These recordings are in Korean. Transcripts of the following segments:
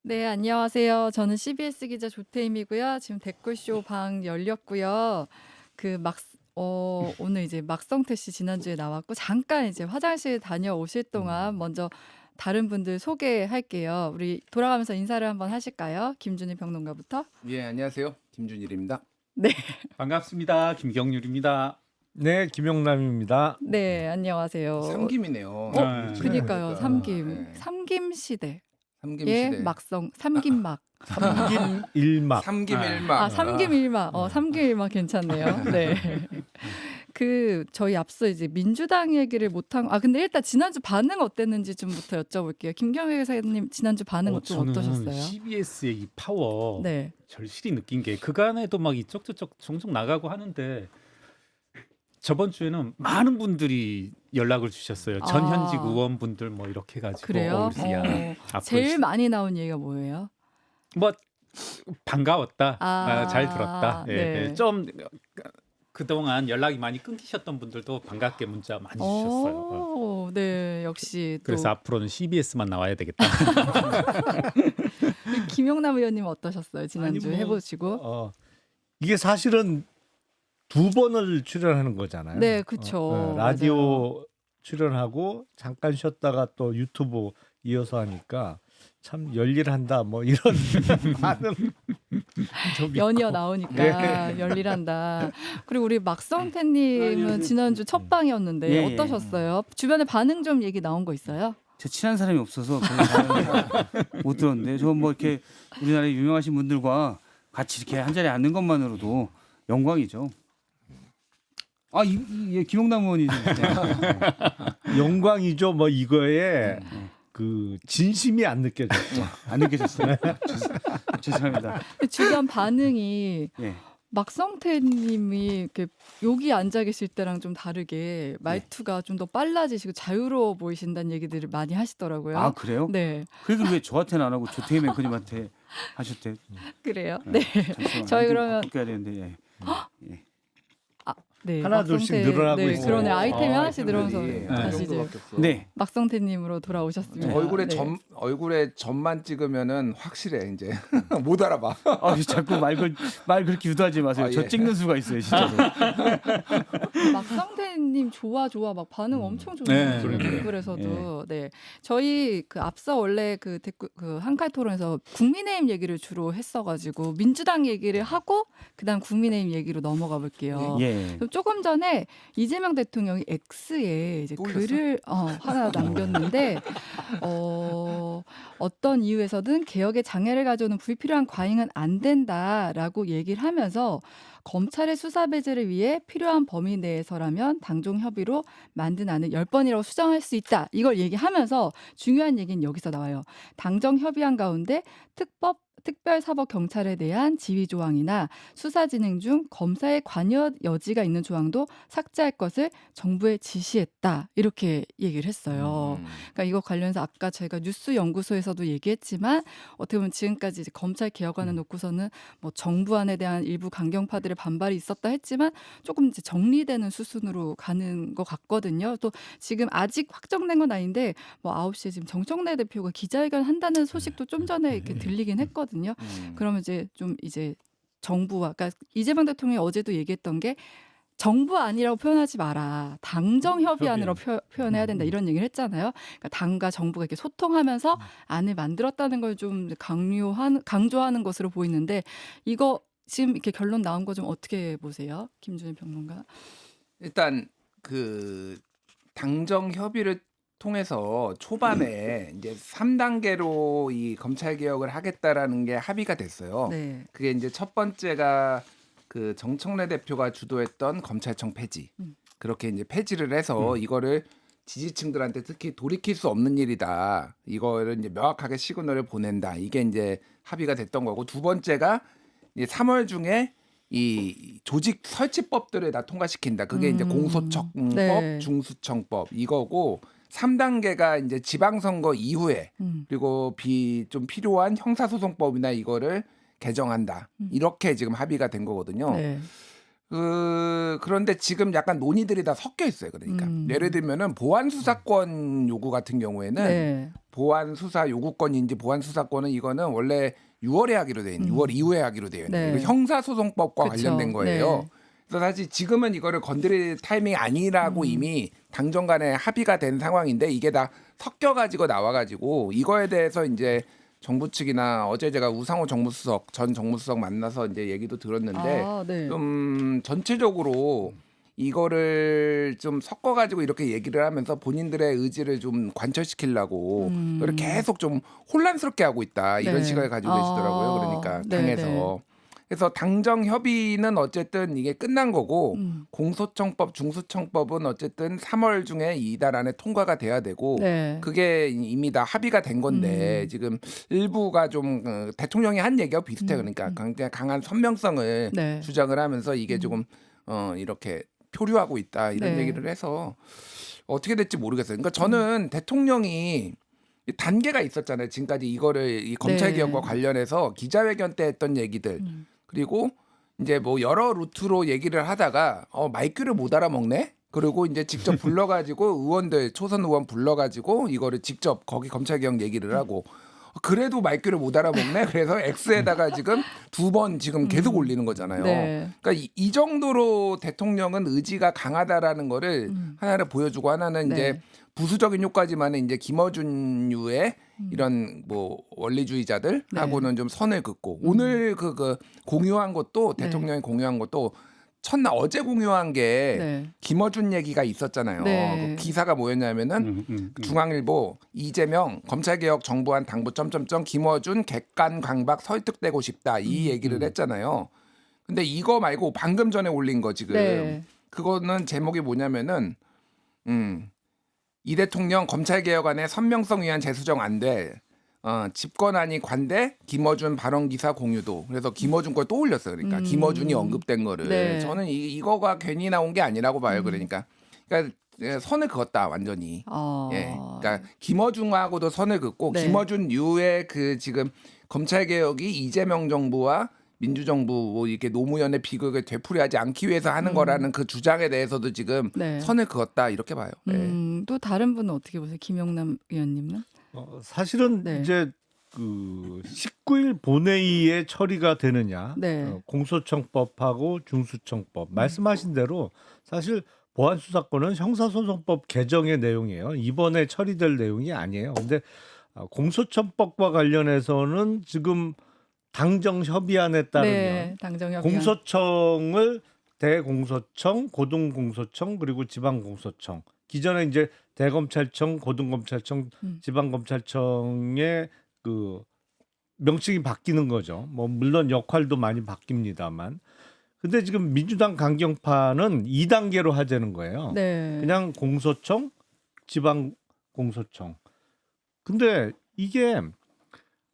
네, 안녕하세요. 저는 CBS 기자 조태임이고요. 지금 댓글쇼 방 열렸고요. 그 오늘 이제 막성태 씨 지난주에 나왔고 잠깐 이제 화장실 다녀오실 동안 먼저 다른 분들 소개할게요. 우리 돌아가면서 인사를 한번 하실까요? 김준일 평론가부터. 예, 안녕하세요. 김준일입니다. 네, 반갑습니다. 김경률입니다. 네, 김영남입니다. 네, 안녕하세요. 삼김이네요. 네. 그니까요, 삼김, 네. 삼김 시대. 삼김 예, 시대. 삼김막. 삼김일막. 삼김 아. 일막. 아, 삼김일막. 삼김일막 괜찮네요. 네. 저희 앞서 이제 민주당 얘기를 근데 일단 지난주 반응 어땠는지 좀부터 여쭤볼게요. 김경일 회사님 지난주 반응 좀 저는 어떠셨어요? CBS의 이 파워 네. 절실히 느낀 게 그간에도 막 이쪽저쪽 종종 나가고 하는데 저번 주에는 많은 분들이 연락을 주셨어요. 아. 전현직 의원분들 뭐 이렇게 가지고 그래요? 야, 앞으로 제일 많이 나온 얘기가 뭐예요? 뭐 반가웠다. 아, 잘 들었다. 예, 네. 예. 좀 그동안 연락이 많이 끊기셨던 분들도 반갑게 문자 많이 주셨어요. 네, 역시 또 그래서 앞으로는 CBS만 나와야 되겠다. 김영남 의원님 어떠셨어요? 지난주 아니, 뭐, 해보시고. 이게 사실은 두 번을 출연하는 거잖아요. 네, 그쵸. 라디오 출연하고 잠깐 쉬었다가 또 유튜브 이어서 하니까 참 열일한다 뭐 이런 반응 좀 있고. 연이어 나오니까 열일한다. 그리고 우리 막성태님은 지난주 첫 방이었는데 예, 예. 어떠셨어요? 주변에 반응 좀 얘기 나온 거 있어요? 제 친한 사람이 없어서 별로 잘못 들었는데 저 뭐 이렇게 우리나라에 유명하신 분들과 같이 이렇게 한 자리에 앉는 것만으로도 영광이죠. 김용남 의원이 영광이죠. 뭐 이거에 그 진심이 안 느껴졌죠. 안 느껴졌어요. 죄송합니다. 주변 반응이 예. 막성태님이 이렇게 여기 앉아 계실 때랑 좀 다르게 말투가 좀 더 빨라지시고 자유로워 보이신다는 얘기들을 많이 하시더라고요. 아 그래요? 네, 그 얘기를 왜 저한테는 안 하고 조태임 앵커님한테 하셨대? 그래요. 네, 잠시만요. 저희 좀 그러면- 바꿔야 되는데. 예. 네. 하나 둘씩 막성태- 늘어나고 네, 있어요. 그러네. 아이템이 하나씩 아이템들이 늘어서 그 다시 이제 정도밖에 없어. 네. 막성태님으로 돌아오셨습니다. 네. 얼굴에 점만 찍으면은 확실해 이제 못 알아봐. 자꾸 말 그렇게 유도하지 마세요. 아, 저 예. 찍는 수가 있어요, 진짜로. 막성태님 좋아 막 반응 엄청 네, 좋네요. 그러게요. 댓글에서도 네 저희 그 앞서 원래 그 댓글 그 한칼 토론에서 국민의힘 얘기를 주로 했어가지고 민주당 얘기를 하고 그다음 국민의힘 얘기로 넘어가 볼게요. 예. 그럼 조금 전에 이재명 대통령이 X에 이제 또 올렸어? 글을 하나 남겼는데 어떤 이유에서든 개혁에 장애를 가져오는 불필요한 과잉은 안 된다라고 얘기를 하면서 검찰의 수사 배제를 위해 필요한 범위 내에서라면 당정 협의로 만든 안을 10번이라고 수정할 수 있다. 이걸 얘기하면서 중요한 얘기는 여기서 나와요. 당정 협의안 가운데 특별사법경찰에 대한 지휘 조항이나 수사 진행 중 검사의 관여 여지가 있는 조항도 삭제할 것을 정부에 지시했다. 이렇게 얘기를 했어요. 그러니까 이거 관련해서 아까 저희가 뉴스 연구소에서도 얘기했지만 어떻게 보면 지금까지 이제 검찰 개혁안을 놓고서는 뭐 정부안에 대한 일부 강경파들의 반발이 있었다 했지만 조금 이제 정리되는 수순으로 가는 것 같거든요. 또 지금 아직 확정된 건 아닌데 뭐 9시에 지금 정청래 대표가 기자회견 한다는 소식도 좀 전에 이렇게 들리긴 했거든요. 그러면 이제 좀 이제 정부와 그러니까 이재명 대통령이 어제도 얘기했던 게 정부 아니라고 표현하지 마라. 당정 협의안으로 표현해야 된다. 이런 얘기를 했잖아요. 그러니까 당과 정부가 이렇게 소통하면서 안을 만들었다는 걸 좀 강조하는 것으로 보이는데 이거 지금 이렇게 결론 나온 거 좀 어떻게 보세요? 김준일 평론가. 일단 그 당정 협의를 통해서 초반에 이제 3단계로 이 검찰 개혁을 하겠다라는 게 합의가 됐어요. 네. 그게 이제 첫 번째가 그 정청래 대표가 주도했던 검찰청 폐지. 그렇게 이제 폐지를 해서 이거를 지지층들한테 특히 돌이킬 수 없는 일이다. 이거를 이제 명확하게 시그널을 보낸다. 이게 이제 합의가 됐던 거고 두 번째가 이제 3월 중에 이 조직 설치법들을 다 통과시킨다. 그게 이제 공소청법, 네. 중수청법 이거고 3단계가 이제 지방선거 이후에 그리고 좀 필요한 형사소송법이나 이거를 개정한다. 이렇게 지금 합의가 된 거거든요. 네. 그런데 지금 약간 논의들이 다 섞여 있어요. 그러니까 예를 들면은 보안 수사권 요구 같은 경우에는 네. 보안 수사 요구권인지 보안 수사권은 이거는 원래 6월에 하기로 돼 있는 6월 이후에 하기로 되어 있는 네. 이거 형사소송법과 그쵸. 관련된 거예요. 네. 그래서 사실 지금은 이거를 건드릴 타이밍이 아니라고 이미 당정 간에 합의가 된 상황인데 이게 다 섞여가지고 나와가지고 이거에 대해서 이제 정부 측이나 어제 제가 우상호 정무수석 전 정무수석 만나서 이제 얘기도 들었는데 네. 좀 전체적으로 이거를 좀 섞어가지고 이렇게 얘기를 하면서 본인들의 의지를 좀 관철시키려고 그걸 계속 좀 혼란스럽게 하고 있다 이런 네. 시각을 가지고 계시더라고요. 그러니까 네, 당에서. 네. 그래서 당정 협의는 어쨌든 이게 끝난 거고 음. 공소청법, 중수청법은 어쨌든 3월 중에 이달 안에 통과가 돼야 되고 네. 그게 이미 다 합의가 된 건데 지금 일부가 좀 대통령이 한 얘기와 비슷해요. 그러니까 굉장히 강한 선명성을 네. 주장을 하면서 이게 조금 이렇게 표류하고 있다 이런 네. 얘기를 해서 어떻게 될지 모르겠어요. 그러니까 저는 대통령이 단계가 있었잖아요. 지금까지 이거를 이 검찰 네. 개혁과 관련해서 기자회견 때 했던 얘기들 그리고 이제 뭐 여러 루트로 얘기를 하다가 마이크를 못 알아먹네. 그리고 이제 직접 불러가지고 의원들 초선 의원 불러가지고 이거를 직접 거기 검찰 개혁 얘기를 하고 그래도 마이크를 못 알아먹네. 그래서 X에다가 지금 2번 지금 계속 올리는 거잖아요. 네. 그러니까 이 정도로 대통령은 의지가 강하다라는 거를 하나를 보여주고 하나는 네. 이제 부수적인 효과지만은 이제 김어준류의 이런 뭐 원리주의자들하고는 좀 선을 긋고 오늘 그 공유한 것도 네. 대통령이 공유한 것도 첫날 어제 공유한 게 네. 김어준 얘기가 있었잖아요. 네. 그 기사가 뭐였냐면은 중앙일보 이재명 검찰개혁 정부안 당부 점점점 김어준 객관 강박 설득되고 싶다 이 얘기를 했잖아요. 근데 이거 말고 방금 전에 올린 거 지금 네. 그거는 제목이 뭐냐면은 이 대통령 검찰개혁안에 선명성 위한 재수정 안 돼. 집권안이 관대 김어준 발언 기사 공유도 그래서 김어준 걸 또 올렸어요. 그러니까 김어준이 언급된 거를 네. 저는 이거가 괜히 나온 게 아니라고 봐요. 그러니까 선을 그었다 완전히. 예, 그러니까 김어준하고도 선을 긋고 네. 김어준 유의 그 지금 검찰 개혁이 이재명 정부와 민주정부 뭐 이렇게 노무현의 비극을 되풀이하지 않기 위해서 하는 거라는 그 주장에 대해서도 지금 네. 선을 그었다 이렇게 봐요. 예. 또 다른 분은 어떻게 보세요? 김용남 의원님은? 사실은 네. 이제 그 19일 본회의에 처리가 되느냐 네. 공소청법하고 중수청법 말씀하신 대로 사실 보안수사권은 형사소송법 개정의 내용이에요. 이번에 처리될 내용이 아니에요. 근데 공소청법과 관련해서는 지금 당정 협의안에 따르면 네. 당정협의안. 공소청을 대공소청, 고등공소청 그리고 지방공소청 기존에 이제 대검찰청, 고등검찰청, 지방검찰청의 그 명칭이 바뀌는 거죠. 뭐 물론 역할도 많이 바뀝니다만. 근데 지금 민주당 강경파는 2단계로 하자는 거예요. 네. 그냥 공소청, 지방공소청. 근데 이게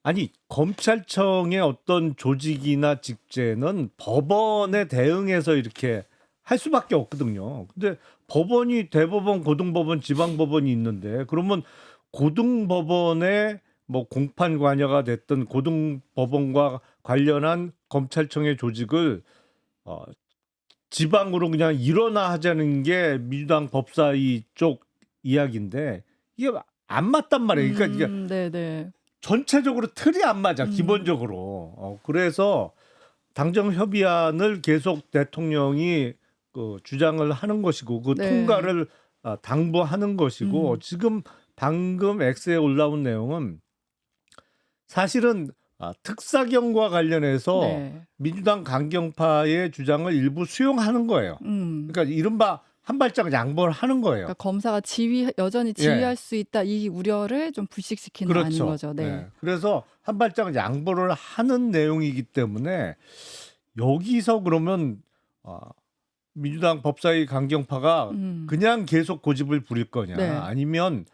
아니 검찰청의 어떤 조직이나 직제는 법원에 대응해서 이렇게 할 수밖에 없거든요. 근데 법원이 대법원, 고등법원, 지방법원이 있는데 그러면 고등법원에 뭐 공판 관여가 됐던 고등법원과 관련한 검찰청의 조직을 지방으로 그냥 일원화 하자는 게 민주당 법사위 쪽 이야기인데 이게 안 맞단 말이에요. 그러니까 이게 네네. 전체적으로 틀이 안 맞아 기본적으로. 그래서 당정 협의안을 계속 대통령이 그 주장을 하는 것이고 그 네. 통과를 당부하는 것이고 지금 방금 X에 올라온 내용은 사실은 특사경과 관련해서 네. 민주당 강경파의 주장을 일부 수용하는 거예요. 그러니까 이른바 한 발짝 양보를 하는 거예요. 그러니까 검사가 여전히 지휘할 수 있다 이 우려를 좀 불식시키는 거 아닌 거죠. 네. 네. 그래서 한 발짝 양보를 하는 내용이기 때문에 여기서 그러면 민주당 법사위 강경파가 그냥 계속 고집을 부릴 거냐 네. 아니면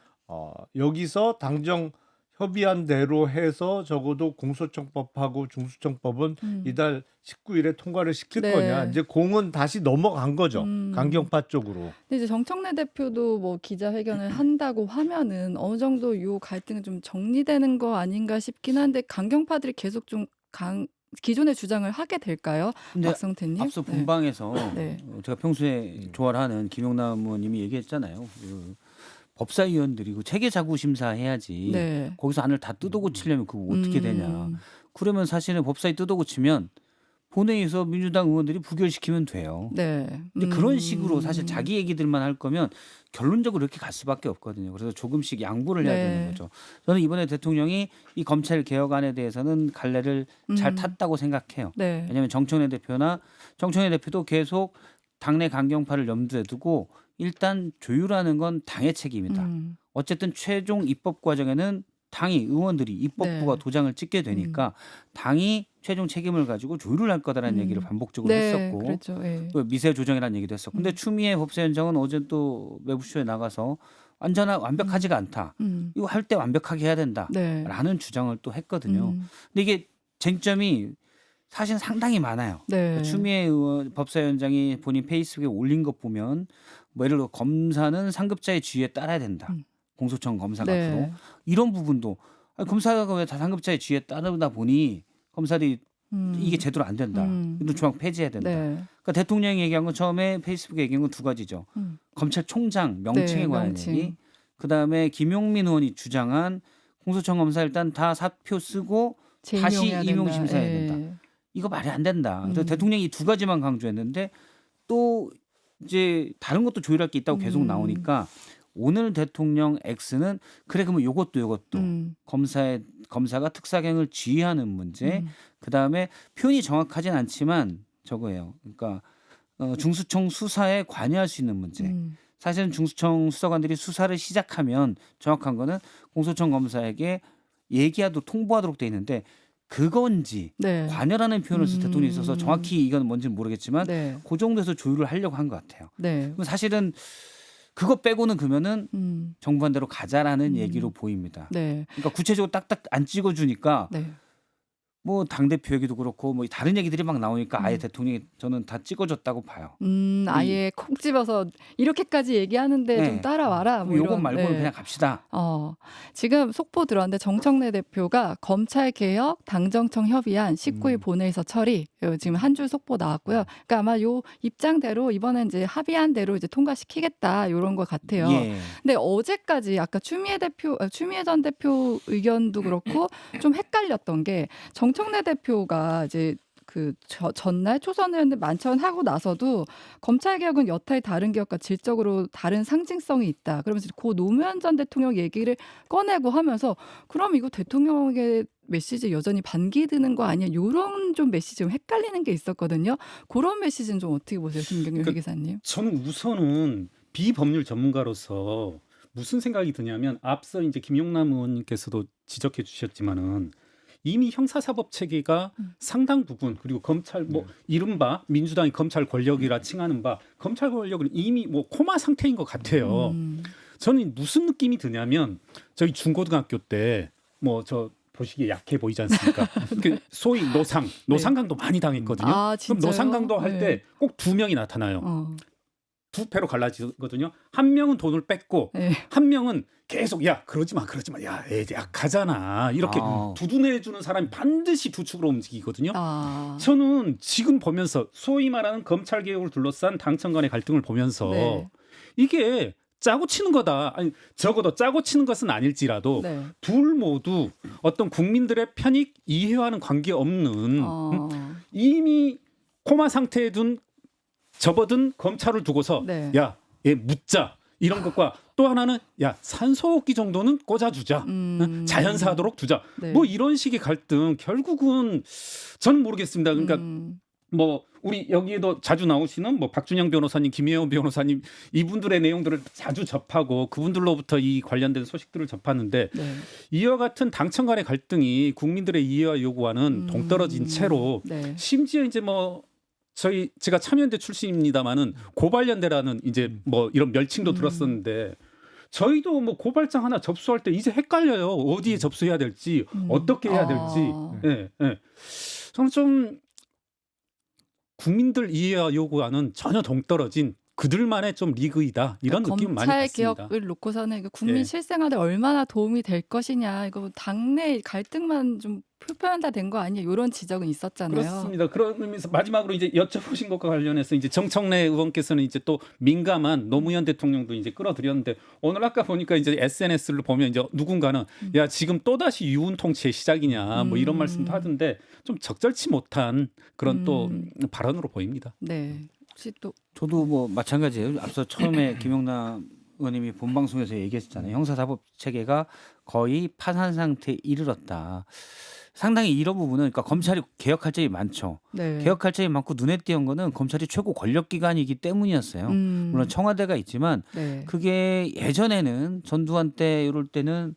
여기서 당정 협의안대로 해서 적어도 공소청법하고 중수청법은 이달 19일에 통과를 시킬 네. 거냐 이제 공은 다시 넘어간 거죠. 강경파 쪽으로. 근데 이제 정청래 대표도 뭐 기자회견을 한다고 하면은 어느 정도 요 갈등은 좀 정리되는 거 아닌가 싶긴 한데 강경파들이 계속 좀 기존의 주장을 하게 될까요? 근데 박성태님. 앞서 네. 본방에서 네. 제가 평소에 좋아를 하는 김용남 의원님이 얘기했잖아요. 그 법사위원들이 그 체계 자구 심사 해야지. 네. 거기서 안을 다 뜯어고치려면 그거 어떻게 되냐. 음. 그러면 사실은 법사위 뜯어고치면 본회의에서 민주당 의원들이 부결시키면 돼요. 네. 근데 그런 식으로 사실 자기 얘기들만 할 거면 결론적으로 이렇게 갈 수밖에 없거든요. 그래서 조금씩 양보를 해야 네. 되는 거죠. 저는 이번에 대통령이 이 검찰 개혁안에 대해서는 갈래를 잘 탔다고 생각해요. 네. 왜냐하면 정청래 대표도 계속 당내 강경파를 염두에 두고 일단 조율하는 건 당의 책임이다. 어쨌든 최종 입법 과정에는 당이 의원들이 입법부가 네. 도장을 찍게 되니까 당이 최종 책임을 가지고 조율을 할 거다라는 얘기를 반복적으로 네. 했었고 그렇죠. 예. 또 미세 조정이라는 얘기도 했었고 근데 추미애 법사위원장은 어제 또 매부쇼에 나가서 완벽하지가 않다. 이거 할 때 완벽하게 해야 된다라는 네. 주장을 또 했거든요. 근데 이게 쟁점이 사실 상당히 많아요. 네. 추미애 법사위원장이 본인 페이스북에 올린 것 보면 뭐 예를 들어 검사는 상급자의 지위에 따라야 된다. 공소청 검사가 네. 앞으로 이런 부분도 검사가 왜 다 상급자의 지위에 따르다 보니 검사들이 이게 제대로 안 된다. 민주조항 폐지해야 된다. 네. 그러니까 대통령이 얘기한 건 처음에 페이스북에 얘기한 건 두 가지죠. 검찰총장 명칭에 네, 관한 명칭. 얘기. 그다음에 김용민 의원이 주장한 공소청 검사 일단 다 사표 쓰고 다시 재임용해야 임용 된다. 심사해야 예. 된다. 이거 말이 안 된다. 그래서 대통령이 이 두 가지만 강조했는데 또 이제 다른 것도 조율할 게 있다고 계속 나오니까 오늘 대통령 X는 그래 그러면 요것도 검사가 특사경을 지휘하는 문제. 그다음에 표현이 정확하진 않지만 저거예요. 그러니까 중수청 수사에 관여할 수 있는 문제. 사실은 중수청 수사관들이 수사를 시작하면 정확한 거는 공소청 검사에게 얘기하도록 통보하도록 돼 있는데 그건지 네. 관여라는 표현을 쓸 대통령이 있어서 정확히 이건 뭔지는 모르겠지만 네. 그 정도에서 조율을 하려고 한 것 같아요. 네. 그럼 사실은 그거 빼고는 그러면은 정반대로 가자라는 얘기로 보입니다. 네. 그러니까 구체적으로 딱딱 안 찍어주니까 네. 뭐 당대표 얘기도 그렇고 뭐 다른 얘기들이 막 나오니까 아예 대통령이 저는 다 찍어줬다고 봐요. 아예 콕 집어서 이렇게까지 얘기하는데 네. 좀 따라와라. 뭐 요것 이런. 말고는 네. 그냥 갑시다. 지금 속보 들어왔는데 정청래 대표가 검찰개혁 당정청 협의안 19일 본회의서 처리 지금 한 줄 속보 나왔고요. 그러니까 아마 요 입장대로 이번엔 이제 합의한 대로 이제 통과시키겠다 이런 것 같아요. 예. 근데 어제까지 아까 추미애 전 대표 의견도 그렇고 좀 헷갈렸던 게 정청래 대표가 이제 그 전날 초선 의원들 만찬하고 나서도 검찰 개혁은 여타의 다른 개혁과 질적으로 다른 상징성이 있다. 그러면서 고 노무현 전 대통령 얘기를 꺼내고 하면서 그럼 이거 대통령의 메시지 여전히 반기 드는 거 아니야? 이런 좀 메시지 좀 헷갈리는 게 있었거든요. 그런 메시지는 좀 어떻게 보세요, 김경률 회계사님? 저는 우선은 비법률 전문가로서 무슨 생각이 드냐면 앞서 이제 김용남 의원님께서도 지적해 주셨지만은 이미 형사사법 체계가 상당 부분 그리고 검찰 뭐 이른바 민주당이 검찰 권력이라 칭하는 바 검찰 권력을 이미 뭐 코마 상태인 것 같아요. 저는 무슨 느낌이 드냐면 저희 중고등학교 때 뭐 저 보시기에 약해 보이지 않습니까? 그 소위 노상강도 많이 당했거든요. 아, 그럼 진짜요? 노상강도 할 때 꼭 두 명이 나타나요. 두 패로 갈라지거든요. 한 명은 돈을 뺏고 네. 한 명은 계속 야 그러지 마 야 애 약하잖아 이렇게 두둔해주는 사람이 반드시 두 축으로 움직이거든요. 저는 지금 보면서 소위 말하는 검찰 개혁을 둘러싼 당청 간의 갈등을 보면서 네. 이게 짜고 치는 거다. 아니 적어도 짜고 치는 것은 아닐지라도 네. 둘 모두 어떤 국민들의 편익 이해와는 관계없는 이미 코마 상태에 둔 접어든 검찰을 두고서 네. 야, 얘 묻자 이런 것과 또 하나는 야 산소호흡기 정도는 꽂아주자 자연사하도록 두자 네. 뭐 이런 식의 갈등 결국은 저는 모르겠습니다. 그러니까 뭐 우리 여기에도 자주 나오시는 뭐 박준영 변호사님, 김혜원 변호사님 이분들의 내용들을 자주 접하고 그분들로부터 이 관련된 소식들을 접하는데 네. 이와 같은 당청 간의 갈등이 국민들의 이해와 요구와는 동떨어진 채로 네. 심지어 이제 뭐 제가 참여연대 출신입니다만은 고발연대라는 이제 뭐 이런 멸칭도 들었었는데 저희도 뭐 고발장 하나 접수할 때 이제 헷갈려요. 어디에 접수해야 될지 어떻게 해야 될지. 예, 예. 저는 좀 국민들 이해와 요구와는 전혀 동떨어진 그들만의 좀 리그이다 이런 느낌 많이 검찰 받습니다. 개혁을 놓고서는 이거 국민 예. 실생활에 얼마나 도움이 될 것이냐 이거 당내 갈등만 좀 표현다 된 거 아니냐 이런 지적은 있었잖아요. 그렇습니다. 그런 의미에서 마지막으로 이제 여쭤보신 것과 관련해서 이제 정청래 의원께서는 이제 또 민감한 노무현 대통령도 이제 끌어들였는데 오늘 아까 보니까 이제 SNS를 보면 이제 누군가는 야 지금 또 다시 유운 통치의 시작이냐 뭐 이런 말씀도 하던데 좀 적절치 못한 그런 또 발언으로 보입니다. 네. 혹시 또 저도 뭐 마찬가지예요. 앞서 처음에 김용남 의원님이 본 방송에서 얘기했잖아요. 형사사법 체계가 거의 파산 상태에 이르렀다. 상당히 이런 부분은 그러니까 검찰이 개혁할 점이 많죠. 네. 개혁할 점이 많고 눈에 띄는 거는 검찰이 최고 권력기관이기 때문이었어요. 물론 청와대가 있지만 네. 그게 예전에는 전두환 때 이럴 때는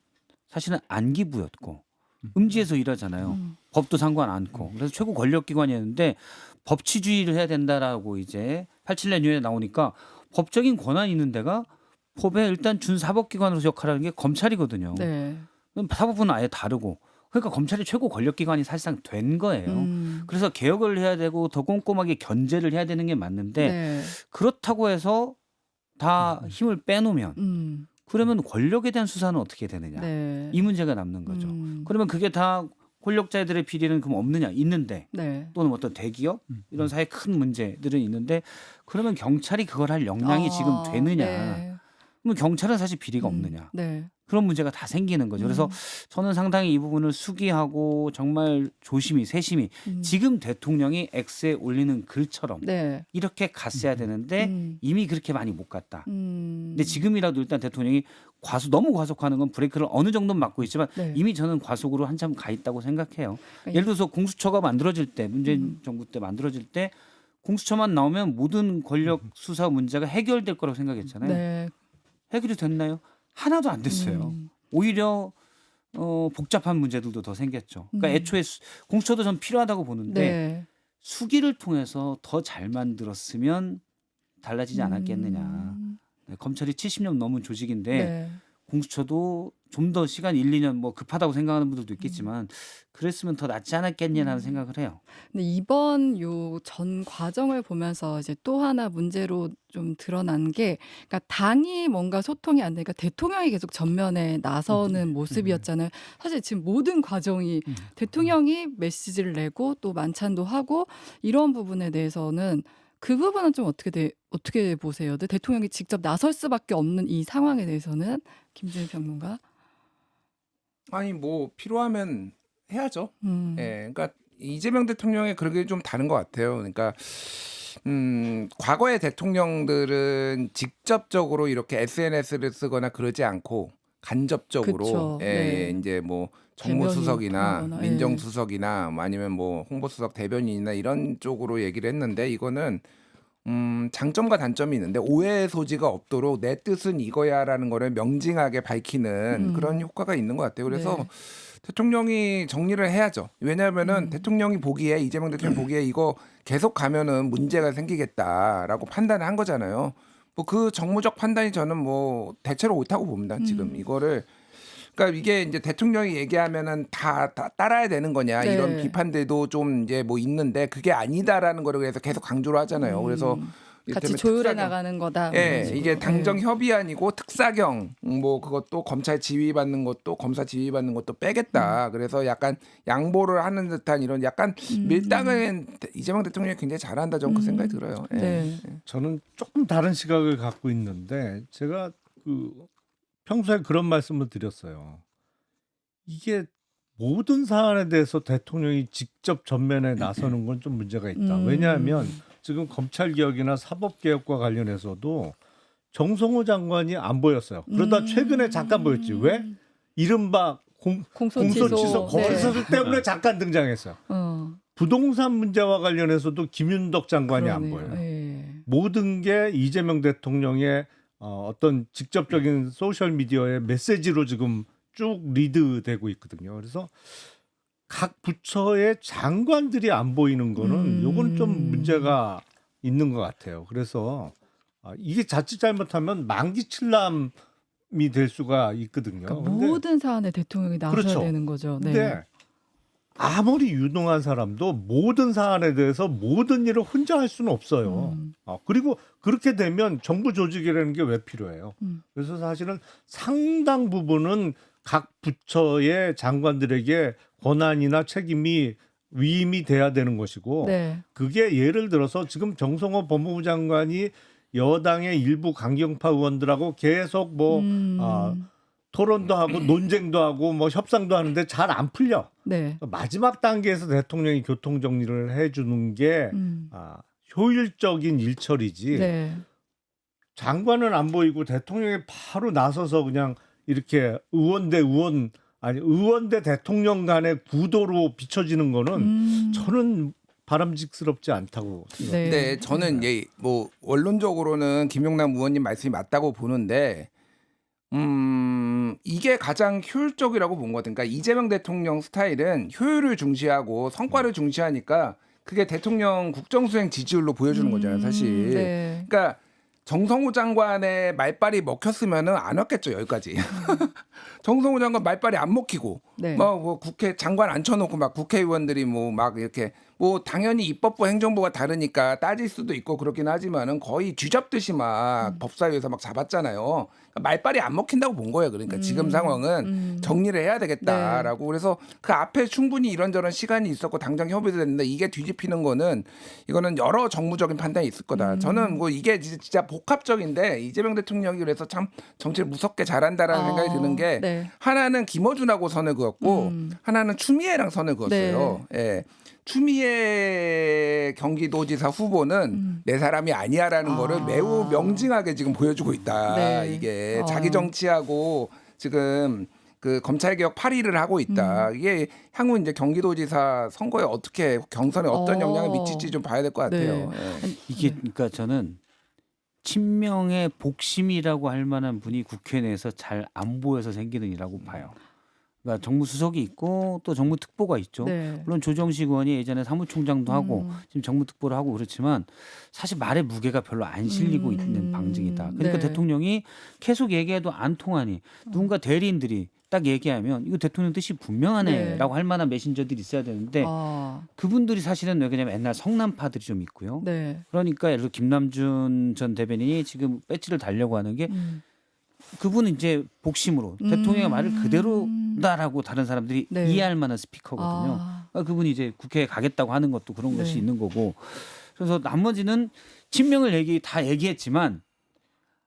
사실은 안기부였고 음지에서 일하잖아요. 법도 상관 않고 그래서 최고 권력기관이었는데 법치주의를 해야 된다라고 이제 87년 이후에 나오니까 법적인 권한이 있는 데가 법에 일단 준사법기관으로서 역할하는 게 검찰이거든요. 네. 사법부는 아예 다르고 그러니까 검찰이 최고 권력기관이 사실상 된 거예요. 그래서 개혁을 해야 되고 더 꼼꼼하게 견제를 해야 되는 게 맞는데 네. 그렇다고 해서 다 힘을 빼놓으면 그러면 권력에 대한 수사는 어떻게 되느냐 네. 이 문제가 남는 거죠. 그러면 그게 다 권력자들의 비리는 그럼 없느냐 있는데 네. 또는 어떤 대기업 이런 사회 큰 문제들은 있는데 그러면 경찰이 그걸 할 역량이 지금 되느냐 네. 그러면 경찰은 사실 비리가 없느냐 네. 그런 문제가 다 생기는 거죠. 그래서 저는 상당히 이 부분을 수기하고 정말 조심히 세심히 지금 대통령이 X에 올리는 글처럼 네. 이렇게 갔어야 되는데 이미 그렇게 많이 못 갔다. 근데 근데 지금이라도 일단 대통령이 너무 과속하는 건 브레이크를 어느 정도는 막고 있지만 네. 이미 저는 과속으로 한참 가 있다고 생각해요. 그러니까 예를 들어서 공수처가 만들어질 때 문재인 정부 때 만들어질 때 공수처만 나오면 모든 권력 수사 문제가 해결될 거라고 생각했잖아요. 네. 해결이 됐나요? 하나도 안 됐어요. 오히려 복잡한 문제들도 더 생겼죠. 그러니까 애초에 공수처도 전 필요하다고 보는데 네. 수기를 통해서 더 잘 만들었으면 달라지지 않았겠느냐. 네, 검찰이 70년 넘은 조직인데 네. 공수처도 좀 더 시간 1, 2년 뭐 급하다고 생각하는 분들도 있겠지만 그랬으면 더 낫지 않았겠냐라는 생각을 해요. 근데 이번 요 전 과정을 보면서 이제 또 하나 문제로 좀 드러난 게 그러니까 당이 뭔가 소통이 안 되니까 대통령이 계속 전면에 나서는 모습이었잖아요. 사실 지금 모든 과정이 대통령이 메시지를 내고 또 만찬도 하고 이런 부분에 대해서는 그 부분은 좀 어떻게 보세요? 대통령이 직접 나설 수밖에 없는 이 상황에 대해서는 김준일 평론가. 아니 뭐 필요하면 해야죠. 음. 예, 그러니까 이재명 대통령의 그런 게 좀 다른 것 같아요. 그러니까 과거의 대통령들은 직접적으로 이렇게 SNS를 쓰거나 그러지 않고 간접적으로 그쵸. 네. 이제 뭐 대변인 정무수석이나 하거나, 민정수석이나 뭐 아니면 뭐 홍보수석 대변인이나 이런 쪽으로 얘기를 했는데 이거는 장점과 단점이 있는데 오해의 소지가 없도록 내 뜻은 이거야라는 거를 명징하게 밝히는 그런 효과가 있는 것 같아요. 그래서 네. 대통령이 정리를 해야죠. 왜냐하면은 대통령이 보기에 이재명 대통령 보기에 이거 계속 가면은 문제가 생기겠다라고 판단을 한 거잖아요. 뭐 그 정무적 판단이 저는 뭐 대체로 옳다고 봅니다. 지금 이거를 그러니까 이게 이제 대통령이 얘기하면은 다 따라야 되는 거냐 네. 이런 비판들도 좀 이제 뭐 있는데 그게 아니다라는 거를 그래서 계속 강조를 하잖아요. 그래서 같이 이를테면 조율해 특사경. 나가는 거다. 예, 그런 식으로. 이게 당정 네. 협의안이고 특사경 뭐 그것도 검찰 지휘받는 것도 검사 지휘받는 것도 빼겠다. 그래서 약간 양보를 하는 듯한 이런 약간 밀당은 이재명 대통령이 굉장히 잘한다 저는 그 생각이 들어요. 예. 네. 저는 조금 다른 시각을 갖고 있는데 제가 평소에 그런 말씀을 드렸어요. 이게 모든 사안에 대해서 대통령이 직접 전면에 나서는 건 좀 문제가 있다. 왜냐하면 지금 검찰개혁이나 사법개혁과 관련해서도 정성호 장관이 안 보였어요. 그러다 최근에 잠깐 보였지. 왜? 이른바 공소취소 거기서 때문에 잠깐 등장했어요. 부동산 문제와 관련해서도 김윤덕 장관이 안 보여요. 네. 모든 게 이재명 대통령의 어떤 직접적인 소셜 미디어의 메시지로 지금 쭉 리드되고 있거든요. 그래서 각 부처의 장관들이 안 보이는 거는 요건 좀 문제가 있는 것 같아요. 그래서 이게 자칫 잘못하면 만기칠남이 될 수가 있거든요. 그러니까 모든 사안에 대통령이 나서야 그렇죠. 되는 거죠. 네. 근데 아무리 유능한 사람도 모든 사안에 대해서 모든 일을 혼자 할 수는 없어요. 그리고 그렇게 되면 정부 조직이라는 게 왜 필요해요? 그래서 사실은 상당 부분은 각 부처의 장관들에게 권한이나 책임이 위임이 돼야 되는 것이고 네. 그게 예를 들어서 지금 정성호 법무부 장관이 여당의 일부 강경파 의원들하고 계속 뭐 토론도 하고 논쟁도 하고 뭐 협상도 하는데 잘 안 풀려. 네. 마지막 단계에서 대통령이 교통 정리를 해주는 게 효율적인 일처리지. 네. 장관은 안 보이고 대통령이 바로 나서서 그냥 이렇게 의원 대 의원 아니 의원 대 대통령 간의 구도로 비춰지는 거는 저는 바람직스럽지 않다고 생각합니다. 네, 저는 뭐 원론적으로는 김용남 의원님 말씀이 맞다고 보는데 이게 가장 효율적이라고 본 거거든요. 그러니까 이재명 대통령 스타일은 효율을 중시하고 성과를 중시하니까 그게 대통령 국정수행 지지율로 보여주는 거잖아요, 사실. 네. 그러니까 정성호 장관의 말빨이 먹혔으면은 안 왔겠죠, 여기까지. 정성호 장관 말빨이 안 먹히고 네. 뭐 국회 장관 앉혀놓고 막 국회의원들이 뭐 막 이렇게 뭐 당연히 입법부 행정부가 다르니까 따질 수도 있고 그렇긴 하지만은 거의 쥐잡듯이 막 법사위에서 막 잡았잖아요. 그러니까 말빨이 안 먹힌다고 본 거예요. 그러니까 지금 상황은 정리를 해야 되겠다라고. 그래서 그 앞에 충분히 이런저런 시간이 있었고 당장 협의도 됐는데 이게 뒤집히는 거는 이거는 여러 정무적인 판단이 있을 거다. 저는 뭐 이게 진짜 복합적인데 이재명 대통령이 그래서 참 정치를 무섭게 잘한다라는 생각이 드는 게 네. 하나는 김어준하고 선을 그었고 하나는 추미애랑 선을 그었어요. 예. 추미애 경기도지사 후보는 내 사람이 아니야라는 거를 매우 명징하게 지금 보여주고 있다. 네. 이게 자기 정치하고 지금 그 검찰개혁 8일을 하고 있다. 이게 향후 이제 경기도지사 선거에 어떻게 경선에 어떤 영향을 미칠지 좀 봐야 될 것 같아요. 네. 예. 이게 그러니까 저는 친명의 복심이라고 할 만한 분이 국회 내에서 잘 안 보여서 생기는 일이라고 봐요. 그러니까 정무수석이 있고 또 정무특보가 있죠. 네. 물론 조정식 의원이 예전에 사무총장도 하고 지금 정무특보를 하고 그렇지만 사실 말의 무게가 별로 안 실리고 있는 방증이다. 그러니까 네. 대통령이 계속 얘기해도 안 통하니 누군가 대리인들이 딱 얘기하면 이거 대통령 뜻이 분명하네라고 할 만한 메신저들이 있어야 되는데 그분들이 사실은 왜 그러냐면 옛날 성남파들이 좀 있고요. 네. 그러니까 예를 들어 김남준 전 대변인이 지금 배지를 달려고 하는 게 그분은 이제 복심으로 대통령의 말을 그대로다라고 다른 사람들이 네. 이해할 만한 스피커거든요. 그러니까 그분이 이제 국회에 가겠다고 하는 것도 그런 것이 있는 거고. 그래서 나머지는 친명을 다 얘기했지만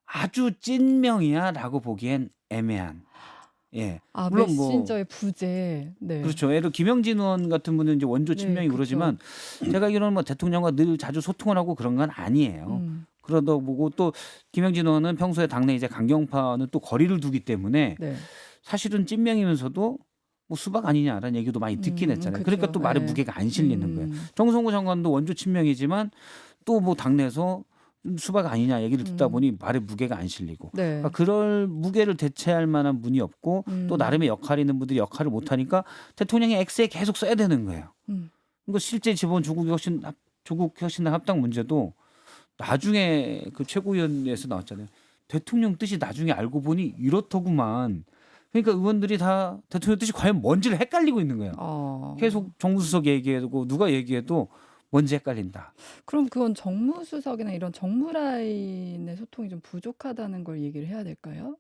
아주 찐명이야라고 보기엔 애매한. 예. 물론 메신저의 부재. 네. 그렇죠. 예를 들어 김영진 의원 같은 분은 이제 원조 친명이 그렇죠. 그러지만 제가 알기로는 뭐 대통령과 늘 자주 소통을 하고 그런 건 아니에요. 그러다 보고 또 김영진 의원은 평소에 당내 이제 강경파는 또 거리를 두기 때문에 네. 사실은 찐명이면서도 뭐 수박 아니냐라는 얘기도 많이 듣긴 했잖아요. 그렇죠. 그러니까 또 말의 네. 무게가 안 실리는 거예요. 정성호 장관도 원조 친명이지만 또 뭐 당내에서 수박 아니냐 얘기를 듣다 보니 말의 무게가 안 실리고 네. 그러니까 그럴 무게를 대체할 만한 분이 없고 또 나름의 역할이 있는 분들이 역할을 못하니까 대통령이 X에 계속 써야 되는 거예요. 그러니까 실제 집어온 조국 혁신당 합당 문제도 나중에 그 최고위원회에서 나왔잖아요. 대통령 뜻이 나중에 알고 보니 이렇더구만. 그러니까 의원들이 다 대통령 뜻이 과연 뭔지를 헷갈리고 있는 거예요. 계속 정무수석 얘기해도 누가 얘기해도 뭔지 헷갈린다. 그럼 그건 정무수석이나 이런 정무라인의 소통이 좀 부족하다는 걸 얘기를 해야 될까요?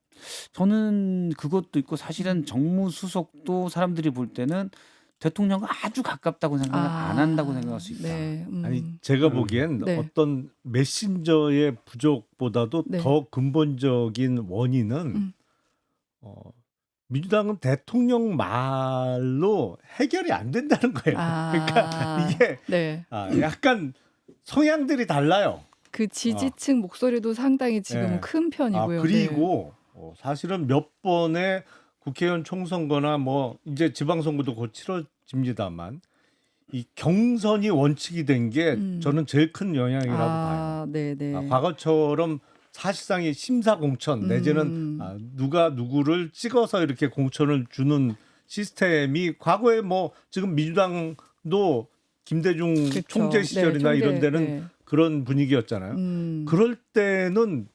저는 그것도 있고 사실은 정무수석도 사람들이 볼 때는 대통령과 아주 가깝다고 생각을 안 한다고 생각할 수 있다. 네. 아니 제가 보기엔 네. 어떤 메신저의 부족보다도 네. 더 근본적인 원인은 민주당은 대통령 말로 해결이 안 된다는 거예요. 그러니까 이게 네. 약간 성향들이 달라요. 그 지지층 목소리도 상당히 지금 네. 큰 편이고요. 그리고 사실은 몇 번의 국회의원 총선거나 뭐 이제 지방선거도 곧 치러집니다만 이 경선이 원칙이 된 게 저는 제일 큰 영향이라고 봐요. 네네. 과거처럼 사실상의 심사 공천 내지는 누가 누구를 찍어서 이렇게 공천을 주는 시스템이 과거에 뭐 지금 민주당도 김대중 그쵸. 총재 시절이나 네, 이런 데는 그런 분위기였잖아요. 그럴 때는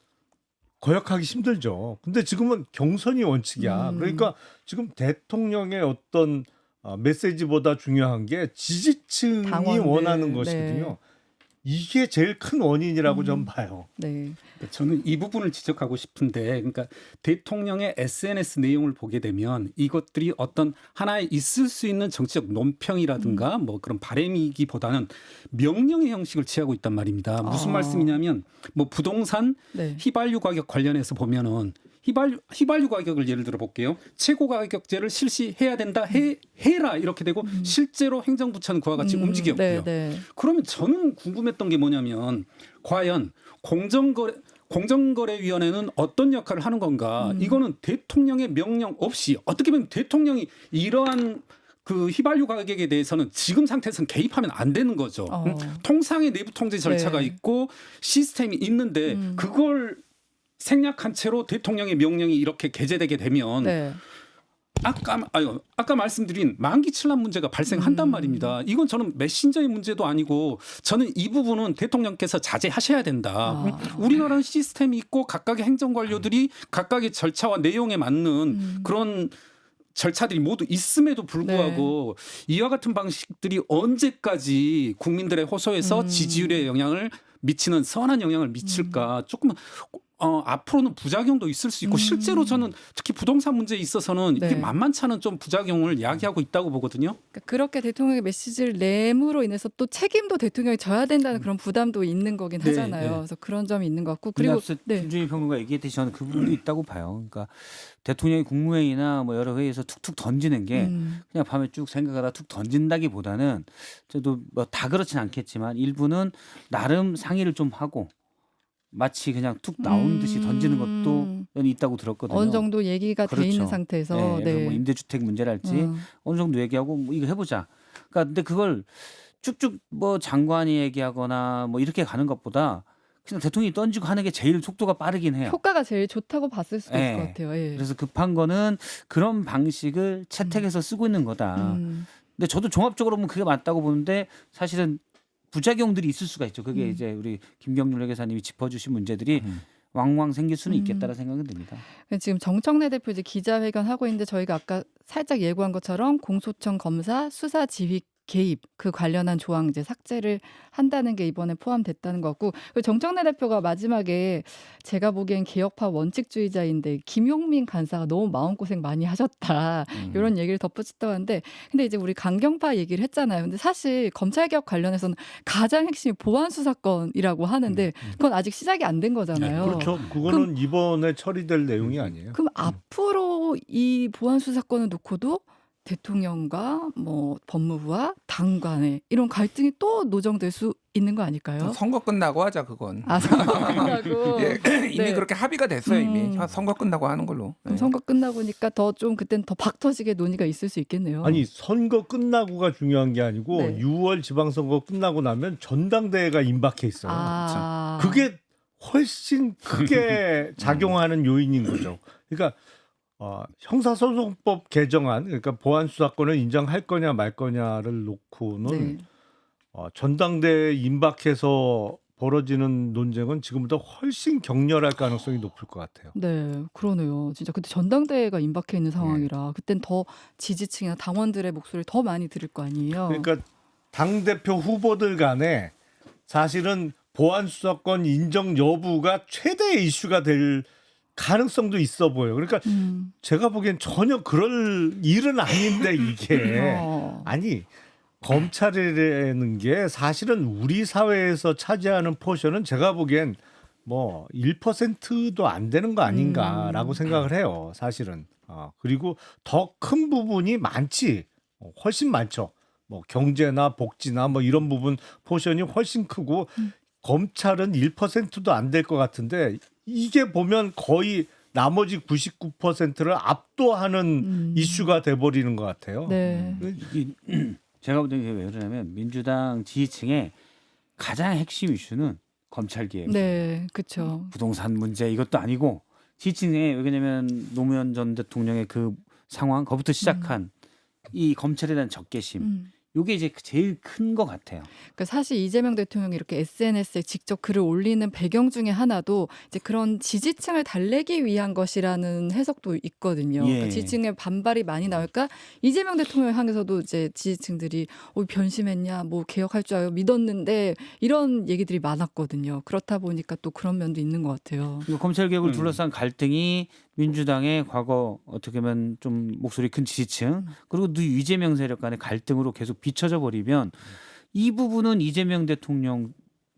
거역하기 힘들죠. 근데 지금은 경선이 원칙이야. 그러니까 지금 대통령의 어떤 메시지보다 중요한 게 지지층이 당원들, 원하는 것이거든요. 네. 이게 제일 큰 원인이라고 저는 봐요. 네. 저는 이 부분을 지적하고 싶은데, 그러니까 대통령의 SNS 내용을 보게 되면 이것들이 어떤 하나의 있을 수 있는 정치적 논평이라든가 뭐 그런 바람이기보다는 명령의 형식을 취하고 있단 말입니다. 무슨 아. 말씀이냐면 뭐 부동산 네. 휘발유 가격 관련해서 보면은 휘발유 가격을 예를 들어 볼게요. 최고 가격제를 실시해야 된다. 해라 이렇게 되고 실제로 행정부처는 그와 같이 움직였고요. 네, 네. 그러면 저는 궁금했던 게 뭐냐면 과연 공정거래위원회는 어떤 역할을 하는 건가? 이거는 대통령의 명령 없이 어떻게 보면 대통령이 이러한 그 휘발유 가격에 대해서는 지금 상태에서는 개입하면 안 되는 거죠. 통상의 내부 통제 절차가 네. 있고 시스템이 있는데 그걸 생략한 채로 대통령의 명령이 이렇게 게재되게 되면 네. 아까 말씀드린 만기 출납 문제가 발생한단 말입니다. 이건 저는 메신저의 문제도 아니고 저는 이 부분은 대통령께서 자제하셔야 된다. 우리나라는 시스템이 있고 각각의 행정관료들이 각각의 절차와 내용에 맞는 그런 절차들이 모두 있음에도 불구하고 이와 같은 방식들이 언제까지 국민들의 호소에서 지지율에 영향을 미치는 선한 영향을 미칠까 조금 앞으로는 부작용도 있을 수 있고 실제로 저는 특히 부동산 문제에 있어서는 이게 네. 만만치 않은 좀 부작용을 야기하고 있다고 보거든요. 그러니까 그렇게 대통령의 메시지를 내므로 인해서 또 책임도 대통령이 져야 된다는 그런 부담도 있는 거긴 네, 하잖아요. 네. 그래서 그런 점이 있는 것 같고 그리고 그리고 김준일 평론가 얘기했듯이 저는 그 부분도 있다고 봐요. 그러니까 대통령이 국무회의나 뭐 여러 회의에서 툭툭 던지는 게 그냥 밤에 쭉 생각하다 툭 던진다기보다는 저도 뭐 다 그렇진 않겠지만 일부는 나름 상의를 좀 하고 마치 그냥 툭 나온 듯이 던지는 것도 저는 있다고 들었거든요. 어느 정도 얘기가 돼 있는 그렇죠. 상태에서 네, 뭐 임대주택 문제랄지 어느 정도 얘기하고 뭐 이거 해보자. 그러니까 근데 그걸 쭉쭉 뭐 장관이 얘기하거나 뭐 이렇게 가는 것보다 그냥 대통령이 던지고 하는 게 제일 속도가 빠르긴 해요. 효과가 제일 좋다고 봤을 수도 있을 것 같아요. 예. 그래서 급한 거는 그런 방식을 채택해서 쓰고 있는 거다. 근데 저도 종합적으로 보면 그게 맞다고 보는데 사실은 부작용들이 있을 수가 있죠. 그게 이제 우리 김경률 회계사님이 짚어주신 문제들이 왕왕 생길 수는 있겠다라는 생각은 듭니다. 지금 정청래 대표 이제 기자회견 하고 있는데 저희가 아까 살짝 예고한 것처럼 공소청 검사 수사 지휘 개입 그 관련한 조항 이제 삭제를 한다는 게 이번에 포함됐다는 거고 그리고 정청래 대표가 마지막에 제가 보기엔 개혁파 원칙주의자인데 김용민 간사가 너무 마음고생 많이 하셨다 이런 얘기를 덧붙였다고 하는데 근데 이제 우리 강경파 얘기를 했잖아요. 근데 사실 검찰개혁 관련해서는 가장 핵심이 보안수사권이라고 하는데 그건 아직 시작이 안 된 거잖아요. 그렇죠. 그거는 이번에 처리될 내용이 아니에요. 그럼 앞으로 이 보안수사권을 놓고도 대통령과 뭐 법무부와 당 간에 이런 갈등이 또 노정될 수 있는 거 아닐까요? 선거 끝나고 하자 그건. 선거 끝나고 예, 이미 네. 그렇게 합의가 됐어요 이미. 선거 끝나고 하는 걸로. 그럼 선거 끝나고니까 더 좀 그땐 더 박 터지게 논의가 있을 수 있겠네요. 아니 선거 끝나고가 중요한 게 아니고 네. 6월 지방선거 끝나고 나면 전당대회가 임박해 있어요. 그게 훨씬 크게 작용하는 요인인 거죠. 그러니까 형사소송법 개정안 그러니까 보안수사권을 인정할 거냐 말 거냐를 놓고는 전당대회 임박해서 벌어지는 논쟁은 지금보다 훨씬 격렬할 가능성이 높을 것 같아요. 네, 그러네요. 진짜 그때 전당대회가 임박해 있는 상황이라 그땐 더 지지층이나 당원들의 목소리를 더 많이 들을 거 아니에요. 그러니까 당대표 후보들 간에 사실은 보안수사권 인정 여부가 최대의 이슈가 될 가능성도 있어 보여요. 그러니까 제가 보기엔 전혀 그럴 일은 아닌데 이게 아니 검찰이라는 게 사실은 우리 사회에서 차지하는 포션은 제가 보기엔 뭐 1%도 안 되는 거 아닌가라고 생각을 해요. 사실은. 그리고 더 큰 부분이 많지. 훨씬 많죠. 뭐 경제나 복지나 뭐 이런 부분 포션이 훨씬 크고 검찰은 1%도 안 될 것 같은데 이게 보면 거의 나머지 99%를 압도하는 이슈가 돼버리는 것 같아요. 네. 제가 볼 때는 왜 그러냐면 민주당 지지층의 가장 핵심 이슈는 검찰 개혁, 네, 그렇죠. 부동산 문제 이것도 아니고 지지층에 왜냐면 노무현 전 대통령의 그 상황, 거부터 시작한 이 검찰에 대한 적개심 요게 이제 제일 큰 것 같아요. 그러니까 사실 이재명 대통령이 이렇게 SNS에 직접 글을 올리는 배경 중에 하나도 이제 그런 지지층을 달래기 위한 것이라는 해석도 있거든요. 예. 그러니까 지지층의 반발이 많이 나올까 이재명 대통령 향해서도 이제 지지층들이 변심했냐, 뭐 개혁할 줄 알고 믿었는데 이런 얘기들이 많았거든요. 그렇다 보니까 또 그런 면도 있는 것 같아요. 그러니까 검찰 개혁을 둘러싼 갈등이 민주당의 과거 어떻게 보면 좀 목소리 큰 지지층 그리고 이재명 세력 간의 갈등으로 계속 비춰져 버리면 이 부분은 이재명 대통령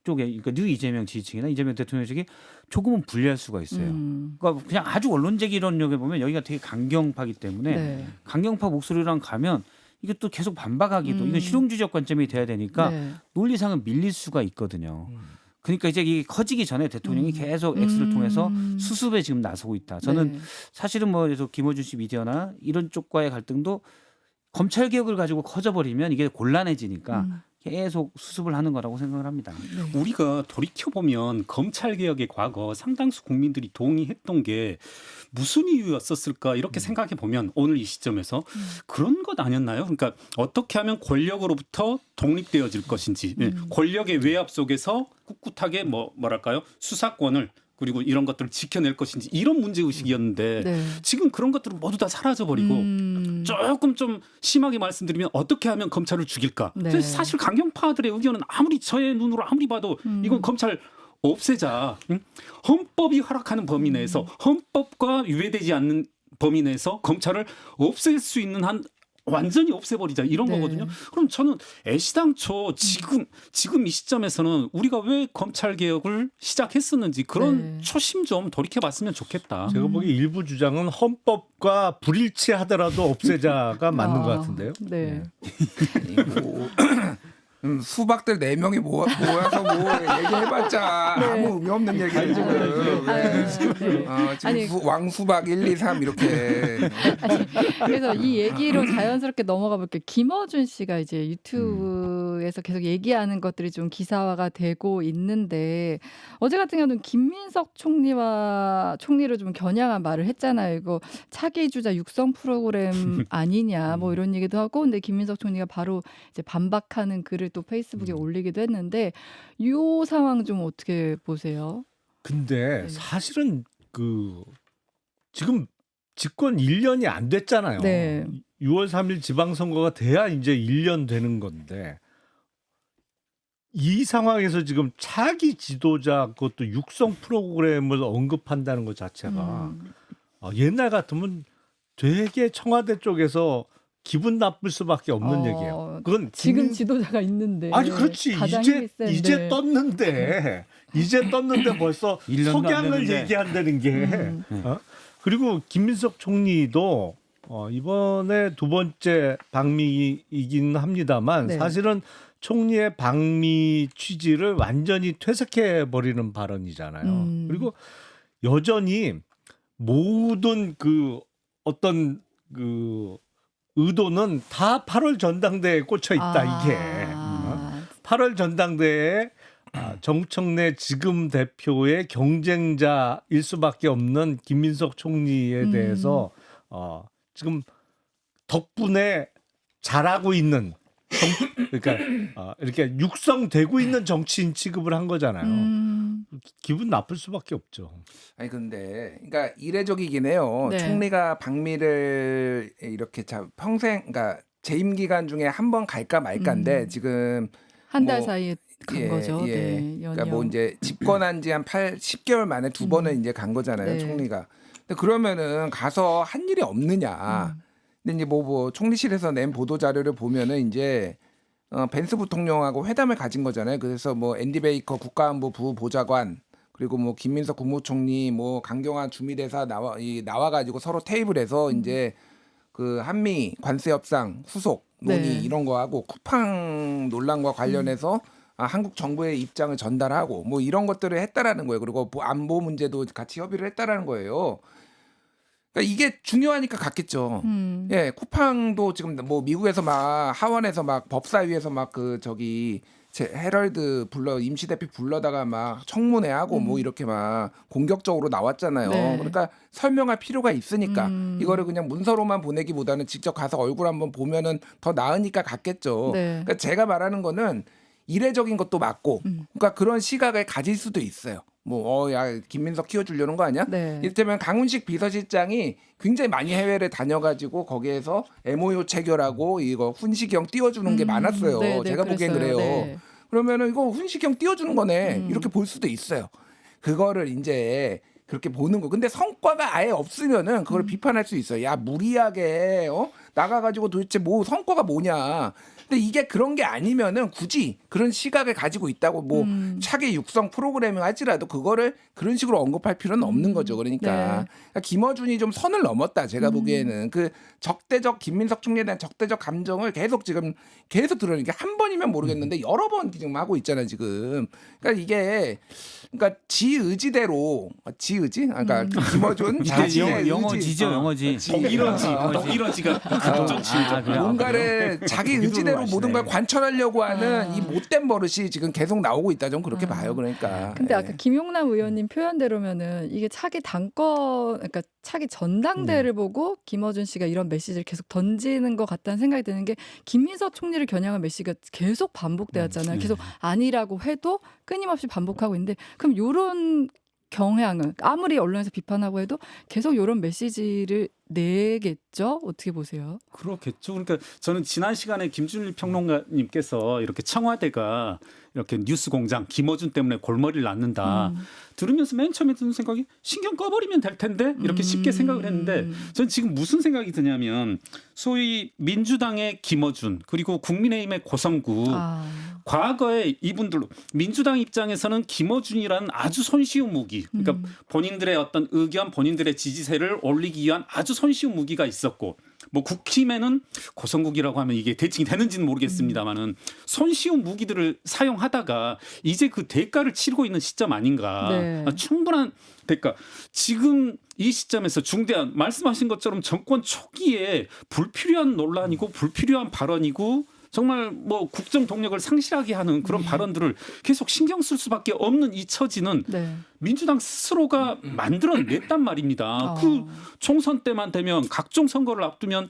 쪽에 그러니까 뉴 이재명 지지층이나 이재명 대통령 쪽이 조금은 불리할 수가 있어요. 그러니까 그냥 아주 원론적 이론력에 보면 여기가 되게 강경파기 때문에 네. 강경파 목소리랑 가면 이게 또 계속 반박하기도 이건 실용주의적 관점이 돼야 되니까 네. 논리상은 밀릴 수가 있거든요. 그러니까 이제 이게 커지기 전에 대통령이 계속 X를 통해서 수습에 지금 나서고 있다. 저는 네. 사실은 뭐 그래서 김어준 씨 미디어나 이런 쪽과의 갈등도 검찰 개혁을 가지고 커져버리면 이게 곤란해지니까 계속 수습을 하는 거라고 생각을 합니다. 네. 우리가 돌이켜 보면 검찰 개혁의 과거 상당수 국민들이 동의했던 게 무슨 이유였었을까 이렇게 생각해 보면 오늘 이 시점에서 그런 것 아니었나요? 그러니까 어떻게 하면 권력으로부터 독립되어질 것인지, 권력의 외압 속에서 꿋꿋하게 뭐랄까요 수사권을 그리고 이런 것들을 지켜낼 것인지 이런 문제 의식이었는데 네. 지금 그런 것들은 모두 다 사라져 버리고 조금 좀 심하게 말씀드리면 어떻게 하면 검찰을 죽일까? 네. 사실 강경파들의 의견은 아무리 저의 눈으로 아무리 봐도 이건 검찰 없애자. 응? 헌법이 허락하는 범위 내에서 헌법과 유배되지 않는 범위 내에서 검찰을 없앨 수 있는 한 완전히 없애버리자 이런 네. 거거든요. 그럼 저는 애시당초 지금 이 시점에서는 우리가 왜 검찰 개혁을 시작했었는지 그런 네. 초심 초심 좀 돌이켜봤으면 좋겠다. 제가 보기 일부 주장은 헌법과 불일치하더라도 없애자가 맞는 것 같은데요. 네. 뭐, 수박들 4명이 모여서 뭐 얘기해봤자 네. 아무 의미 없는 얘기를 지금. 네. 지금 아니, 왕수박 1, 2, 3 이렇게. 그래서 이 얘기로 자연스럽게 넘어가 볼게요. 김어준 씨가 이제 유튜브에서 계속 얘기하는 것들이 좀 기사화가 되고 있는데 어제 같은 경우는 김민석 총리를 좀 겨냥한 말을 했잖아요. 이거 차기 주자 육성 프로그램 아니냐 뭐 이런 얘기도 하고 근데 김민석 총리가 바로 이제 반박하는 글을 또 페이스북에 올리기도 했는데 이 상황 좀 어떻게 보세요? 근데 네. 사실은 그 지금 집권 1년이 안 됐잖아요. 네. 6월 3일 지방선거가 돼야 이제 1년 되는 건데 이 상황에서 지금 차기 지도자 그것도 육성 프로그램을 언급한다는 것 자체가 옛날 같으면 되게 청와대 쪽에서 기분 나쁠 수밖에 없는 얘기예요. 그건 지금 지도자가 있는데 아니 그렇지 가장 힘이 센데. 이제 떴는데 벌써 1년도 안 석양을 됐는데. 얘기한다는 게 그리고 김민석 총리도 이번에 두 번째 방미이긴 합니다만 네. 사실은 총리의 방미 취지를 완전히 퇴색해 버리는 발언이잖아요. 그리고 여전히 모든 그 어떤 그 의도는 다 8월 전당대회에 꽂혀 있다 이게. 8월 전당대회에 정청래 지금 대표의 경쟁자일 수밖에 없는 김민석 총리에 대해서 지금 덕분에 잘하고 있는 그러니까 이렇게 육성되고 있는 정치인 취급을 한 거잖아요. 기분 나쁠 수밖에 없죠. 아니 근데 그러니까 이례적이긴 해요. 네. 총리가 방미를 이렇게 평생 그러니까 재임 기간 중에 한 번 갈까 말까인데 지금 한 달 뭐, 사이에 간 거죠. 네, 그러니까 뭐 이제 집권한 지 한 10개월 만에 두 번은 이제 간 거잖아요, 네. 총리가. 근데 그러면은 가서 한 일이 없느냐. 근데 이제 뭐 총리실에서 낸 보도 자료를 보면은 이제 벤스 부통령하고 회담을 가진 거잖아요. 그래서 뭐 앤디 베이커 국가안보 부보좌관 그리고 뭐 김민석 국무총리 뭐 강경화 주미대사 나와가지고 서로 테이블에서 이제 그 한미 관세 협상 후속 논의 네. 이런 거 하고 쿠팡 논란과 관련해서 한국 정부의 입장을 전달하고 뭐 이런 것들을 했다라는 거예요. 그리고 안보 문제도 같이 협의를 했다라는 거예요. 그러니까 이게 중요하니까 갔겠죠. 예, 쿠팡도 지금 뭐 미국에서 막 하원에서 막 법사위에서 막 그 저기 헤럴드 임시 대표 불러다가 막 청문회하고 뭐 이렇게 막 공격적으로 나왔잖아요. 네. 그러니까 설명할 필요가 있으니까 이거를 그냥 문서로만 보내기보다는 직접 가서 얼굴 한번 보면은 더 나으니까 갔겠죠. 네. 그러니까 제가 말하는 거는 이례적인 것도 맞고, 그러니까 그런 시각을 가질 수도 있어요. 뭐, 야, 김민석 키워주려는 거 아니야? 네. 이를테면 강훈식 비서실장이 굉장히 많이 해외를 다녀가지고 거기에서 MOU 체결하고 이거 훈시경 띄워주는 게 많았어요. 네, 네, 제가 보기엔 그랬어요. 그래요. 네. 그러면은 이거 훈시경 띄워주는 거네. 이렇게 볼 수도 있어요. 그거를 이제 그렇게 보는 거. 근데 성과가 아예 없으면은 그걸 비판할 수 있어요. 야, 무리하게 나가가지고 도대체 뭐 성과가 뭐냐. 근데 이게 그런 게 아니면은 굳이 그런 시각을 가지고 있다고 뭐 차기 육성 프로그래밍 할지라도 그거를 그런 식으로 언급할 필요는 없는 거죠. 그러니까, 네. 그러니까 김어준이 좀 선을 넘었다. 제가 보기에는 그 적대적 김민석 총리에 대한 적대적 감정을 계속 드러내니까 한 번이면 모르겠는데 여러 번 지금 하고 있잖아 지금. 그러니까 이게 그러니까 지 의지대로 그러니까 김어준 자신의 영어지죠, 의지. 영어지. 동일어지가 극존치죠. 뭔가를 자기 의지대로 모든 걸 관철하려고 하는 이 못된 버릇이 지금 계속 나오고 있다. 좀 그렇게 봐요. 그러니까. 근데 예. 아까 김용남 의원님 표현대로면은 이게 차기 당권, 그러니까 차기 전당대를 보고 김어준 씨가 이런 메시지를 계속 던지는 것 같다는 생각이 드는 게 김민석 총리를 겨냥한 메시지가 계속 반복되었잖아요. 계속 아니라고 해도 끊임없이 반복하고 있는데 그럼 요런 경향은 아무리 언론에서 비판하고 해도 계속 이런 메시지를 내겠죠? 어떻게 보세요? 그렇겠죠. 그러니까 저는 지난 시간에 김준일 평론가님께서 이렇게 청와대가 이렇게 뉴스공장 김어준 때문에 골머리를 낳는다. 들으면서 맨 처음에 드는 생각이 신경 꺼버리면 될 텐데 이렇게 쉽게 생각을 했는데 저는 지금 무슨 생각이 드냐면 소위 민주당의 김어준 그리고 국민의힘의 고성구 과거에 이분들로 민주당 입장에서는 김어준이라는 아주 손쉬운 무기 그러니까 본인들의 어떤 의견 본인들의 지지세를 올리기 위한 아주 손쉬운 무기가 있었고 뭐 국힘에는 고성국이라고 하면 이게 대칭이 되는지는 모르겠습니다만은 손쉬운 무기들을 사용하다가 이제 그 대가를 치르고 있는 시점 아닌가. 네. 충분한 대가. 지금 이 시점에서 중대한 말씀하신 것처럼 정권 초기에 불필요한 논란이고 불필요한 발언이고 정말 뭐 국정 동력을 상실하게 하는 그런 발언들을 계속 신경 쓸 수밖에 없는 이 처지는 네. 민주당 스스로가 만들어냈단 말입니다. 그 총선 때만 되면 각종 선거를 앞두면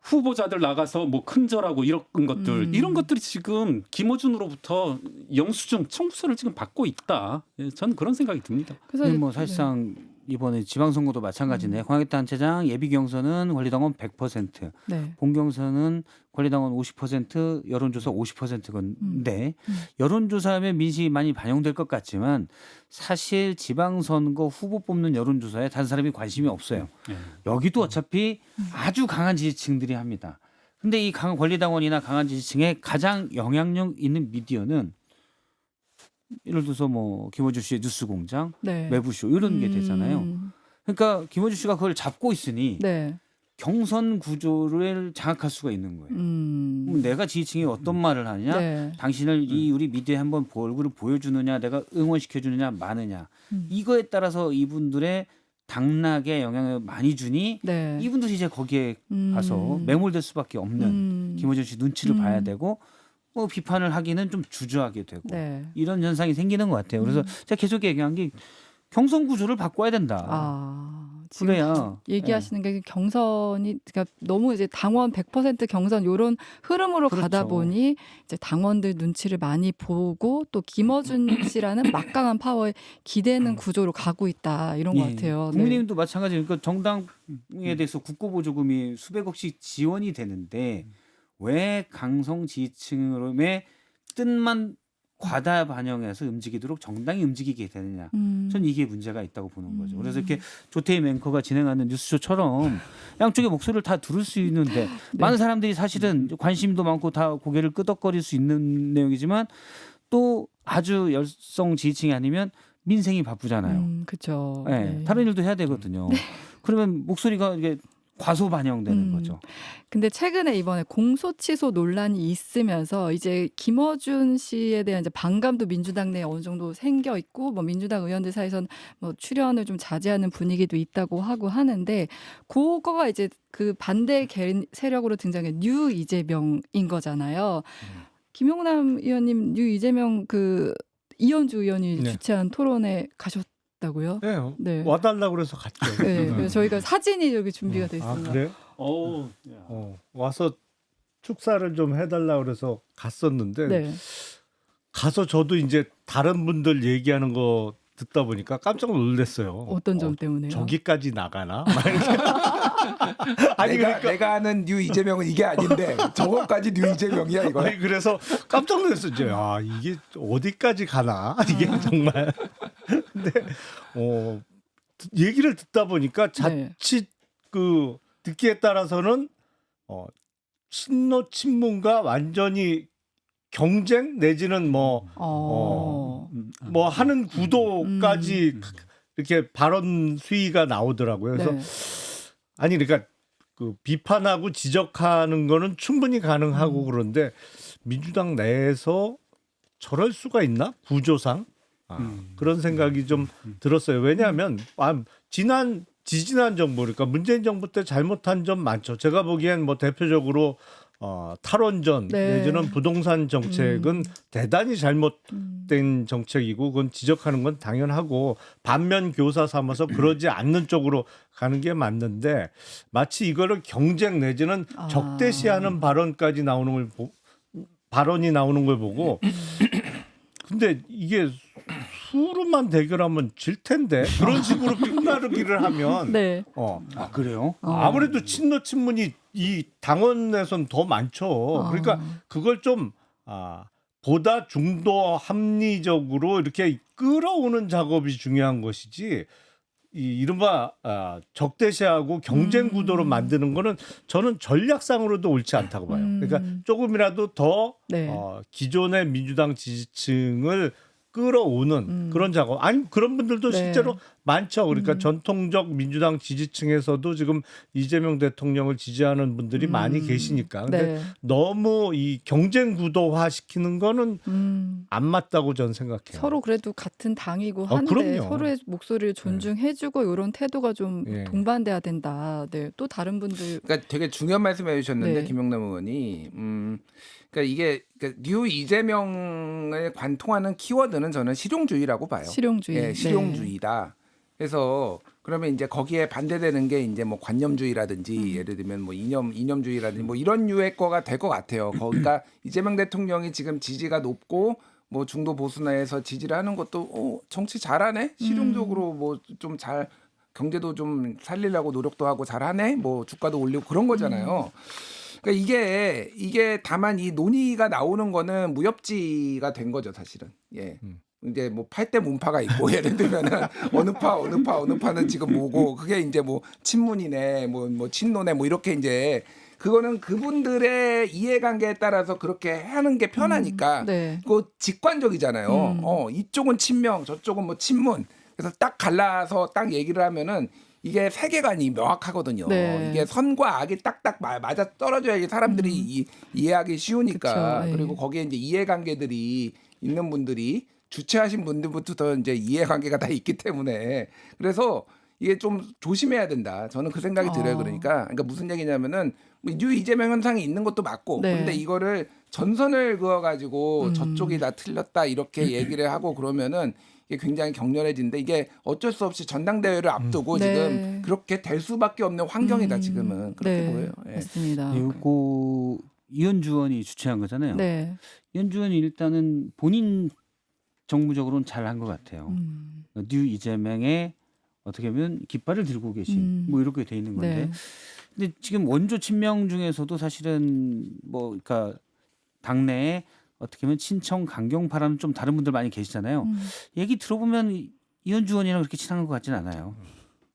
후보자들 나가서 뭐 큰절하고 이런 것들 이런 것들이 지금 김어준으로부터 영수증 청구서를 지금 받고 있다. 예, 저는 그런 생각이 듭니다. 그래서 뭐 사실상 이번에 지방선거도 마찬가지네. 광역단체장 예비경선은 권리당원 100%, 네. 본경선은 권리당원 50%, 여론조사 50%건데 여론조사하면 민심이 많이 반영될 것 같지만 사실 지방선거 후보 뽑는 여론조사에 다른 사람이 관심이 없어요. 여기도 어차피 아주 강한 지지층들이 합니다. 근데 이 강한 권리당원이나 강한 지지층에 가장 영향력 있는 미디어는 예를 들어서 뭐 김어준 씨의 뉴스공장, 네. 매부쇼 이런 게 되잖아요. 그러니까 김어준 씨가 그걸 잡고 있으니 네. 경선 구조를 장악할 수가 있는 거예요. 그럼 내가 지지층이 어떤 말을 하느냐, 네. 당신을 이 우리 미디어에 한번 얼굴을 보여주느냐, 내가 응원시켜주느냐, 마느냐 이거에 따라서 이분들의 당락에 영향을 많이 주니 네. 이분들이 이제 거기에 가서 매몰될 수밖에 없는 김어준 씨 눈치를 봐야 되고 뭐 비판을 하기는 좀 주저하게 되고 네. 이런 현상이 생기는 것 같아요. 그래서 제가 계속 얘기한 게 경선 구조를 바꿔야 된다. 지금 그래야 얘기하시는 게 경선이 그러니까 너무 이제 당원 100% 경선 요런 흐름으로 그렇죠. 가다 보니 이제 당원들 눈치를 많이 보고 또 김어준 씨라는 막강한 파워에 기대는 구조로 가고 있다 이런 것 예. 같아요. 네. 국민의힘도 마찬가지로 그러니까 정당에 대해서 국고보조금이 수백억씩 지원이 되는데 왜 강성 지지층의 뜻만 과다 반영해서 움직이도록 정당이 움직이게 되느냐. 전 이게 문제가 있다고 보는 거죠. 그래서 이렇게 조태임 앵커가 진행하는 뉴스쇼처럼 양쪽의 목소리를 다 들을 수 있는데 많은 사람들이 사실은 관심도 많고 다 고개를 끄덕거릴 수 있는 내용이지만 또 아주 열성 지지층이 아니면 민생이 바쁘잖아요. 그렇죠. 네. 다른 일도 해야 되거든요. 그러면 목소리가 이게 과소 반영되는 거죠. 근데 최근에 이번에 공소취소 논란이 있으면서 이제 김어준 씨에 대한 이제 반감도 민주당 내에 어느 정도 생겨 있고 뭐 민주당 의원들 사이에서는 뭐 출연을 좀 자제하는 분위기도 있다고 하고 하는데 그거가 이제 그 반대 세력으로 등장한 뉴 이재명인 거잖아요. 김용남 의원님 뉴 이재명 그 이현주 의원이 네. 주최한 토론에 가셨다고요? 네, 네. 와달라고 그래서 갔죠. 네, 그래서 저희가 사진이 여기 준비가 돼 아 있습니다. 그래? 야. 와서 축사를 좀 해달라 그래서 갔었는데 네. 가서 저도 이제 다른 분들 얘기하는 거 듣다 보니까 깜짝 놀랐어요. 어떤 점 때문에요? 저기까지 나가나? 막 이렇게. 아니 그러니까 내가 아는 뉴 이재명은 이게 아닌데 저거까지 뉴 이재명이야 이거. 아니 그래서 깜짝 놀랐어요. 이제 아 이게 어디까지 가나 이게 정말. 근데 얘기를 듣다 보니까 자칫 그 듣기에 따라서는 친노 친문과 완전히 경쟁 내지는 뭐 하는 구도까지 이렇게 발언 수위가 나오더라고요. 그래서 네. 아니 그러니까 그 비판하고 지적하는 거는 충분히 가능하고 그런데 민주당 내에서 저럴 수가 있나? 구조상 그런 생각이 좀 들었어요. 왜냐하면 지지난 정부 그러니까 문재인 정부 때 잘못한 점 많죠. 제가 보기엔 뭐 대표적으로 탈원전 네. 내지는 부동산 정책은 대단히 잘못된 정책이고 그건 지적하는 건 당연하고 반면 교사 삼아서 그러지 않는 쪽으로 가는 게 맞는데 마치 이거를 경쟁 내지는 적대시하는 발언까지 발언이 나오는 걸 보고 근데 이게 수로만 대결하면 질 텐데 그런 식으로 끝나기를 하면 네. 아 그래요? 아무래도 친노 친문이 이 당원에선 더 많죠. 그러니까 그걸 좀 보다 중도 합리적으로 이렇게 끌어오는 작업이 중요한 것이지 이른바 적대시하고 경쟁 구도로 만드는 거는 저는 전략상으로도 옳지 않다고 봐요. 그러니까 조금이라도 더 네. 기존의 민주당 지지층을 끌어오는 그런 작업. 아니 그런 분들도 네. 실제로 많죠. 그러니까 전통적 민주당 지지층에서도 지금 이재명 대통령을 지지하는 분들이 많이 계시니까. 근데 네. 너무 이 경쟁 구도화 시키는 거는 안 맞다고 저는 생각해요. 서로 그래도 같은 당이고 한데 그럼요. 서로의 목소리를 존중해주고 이런 태도가 좀 예. 동반돼야 된다. 네. 또 다른 분들 그러니까 되게 중요한 말씀해 주셨는데 네. 김용남 의원이 그러니까 이게 뉴 이재명을 관통하는 키워드는 저는 실용주의라고 봐요. 실용주의. 예, 실용주의다. 그래서 그러면 이제 거기에 반대되는 게 이제 뭐 관념주의라든지 예를 들면 뭐 이념주의라든지 뭐 이런 유의 거가 될 것 같아요. 그러니까 이재명 대통령이 지금 지지가 높고 뭐 중도 보수나에서 지지를 하는 것도 정치 잘하네. 실용적으로 뭐 좀 잘 경제도 좀 살리려고 노력도 하고 잘하네. 뭐 주가도 올리고 그런 거잖아요. 그러니까 이게 다만 이 논의가 나오는 거는 무협지가 된 거죠, 사실은. 예. 이제 뭐 8대 문파가 있고 예를 들면은 어느 파는 지금 뭐고 그게 이제 뭐 친문이네, 뭐 친노네, 뭐 이렇게 이제 그거는 그분들의 이해관계에 따라서 그렇게 하는 게 편하니까 네. 그거 직관적이잖아요. 이쪽은 친명, 저쪽은 뭐 친문. 그래서 딱 갈라서 딱 얘기를 하면은 이게 세계관이 명확하거든요. 네. 이게 선과 악이 딱딱 맞아 떨어져야지 사람들이 이해하기 쉬우니까. 그쵸, 네. 그리고 거기에 이제 이해관계들이 있는 분들이 주최하신 분들부터 이제 이해관계가 다 있기 때문에 그래서 이게 좀 조심해야 된다. 저는 그 생각이 들어요. 그러니까 무슨 얘기냐면은 뉴 이재명 현상이 있는 것도 맞고 네. 근데 이거를 전선을 그어가지고 저쪽이 다 틀렸다 이렇게 얘기를 하고 그러면은 이게 굉장히 격렬해지는데 이게 어쩔 수 없이 전당대회를 앞두고 네. 지금 그렇게 될 수밖에 없는 환경이다 지금은 그렇게 네. 보여요. 예. 맞습니다. 이거 이현주 의원이 주최한 거잖아요. 네. 이현주 의원이 일단은 본인 정무적으로는 잘한 것 같아요. 뉴 이재명의 어떻게 보면 깃발을 들고 계신 뭐 이렇게 돼 있는 건데 네. 근데 지금 원조 친명 중에서도 사실은 뭐 그러니까 당내에 어떻게 보면 친청 강경파라는 좀 다른 분들 많이 계시잖아요. 얘기 들어보면 이현주 의원이랑 그렇게 친한 것 같지는 않아요.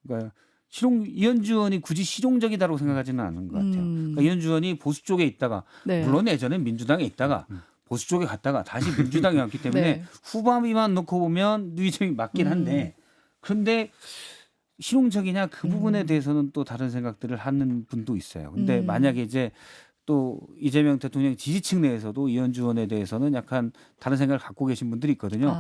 그러니까 이현주 의원이 굳이 실용적이다고 생각하지는 않은 것 같아요. 그러니까 이현주 의원이 보수 쪽에 있다가 네. 물론 예전에 민주당에 있다가 보수 쪽에 갔다가 다시 민주당에 왔기 때문에 네. 후반위만 놓고 보면 뉴 이재명이 맞긴 한데 그런데 실용적이냐 그 부분에 대해서는 또 다른 생각들을 하는 분도 있어요. 근데 만약에 이제 또 이재명 대통령 지지층 내에서도 이현주 의원에 대해서는 약간 다른 생각을 갖고 계신 분들이 있거든요.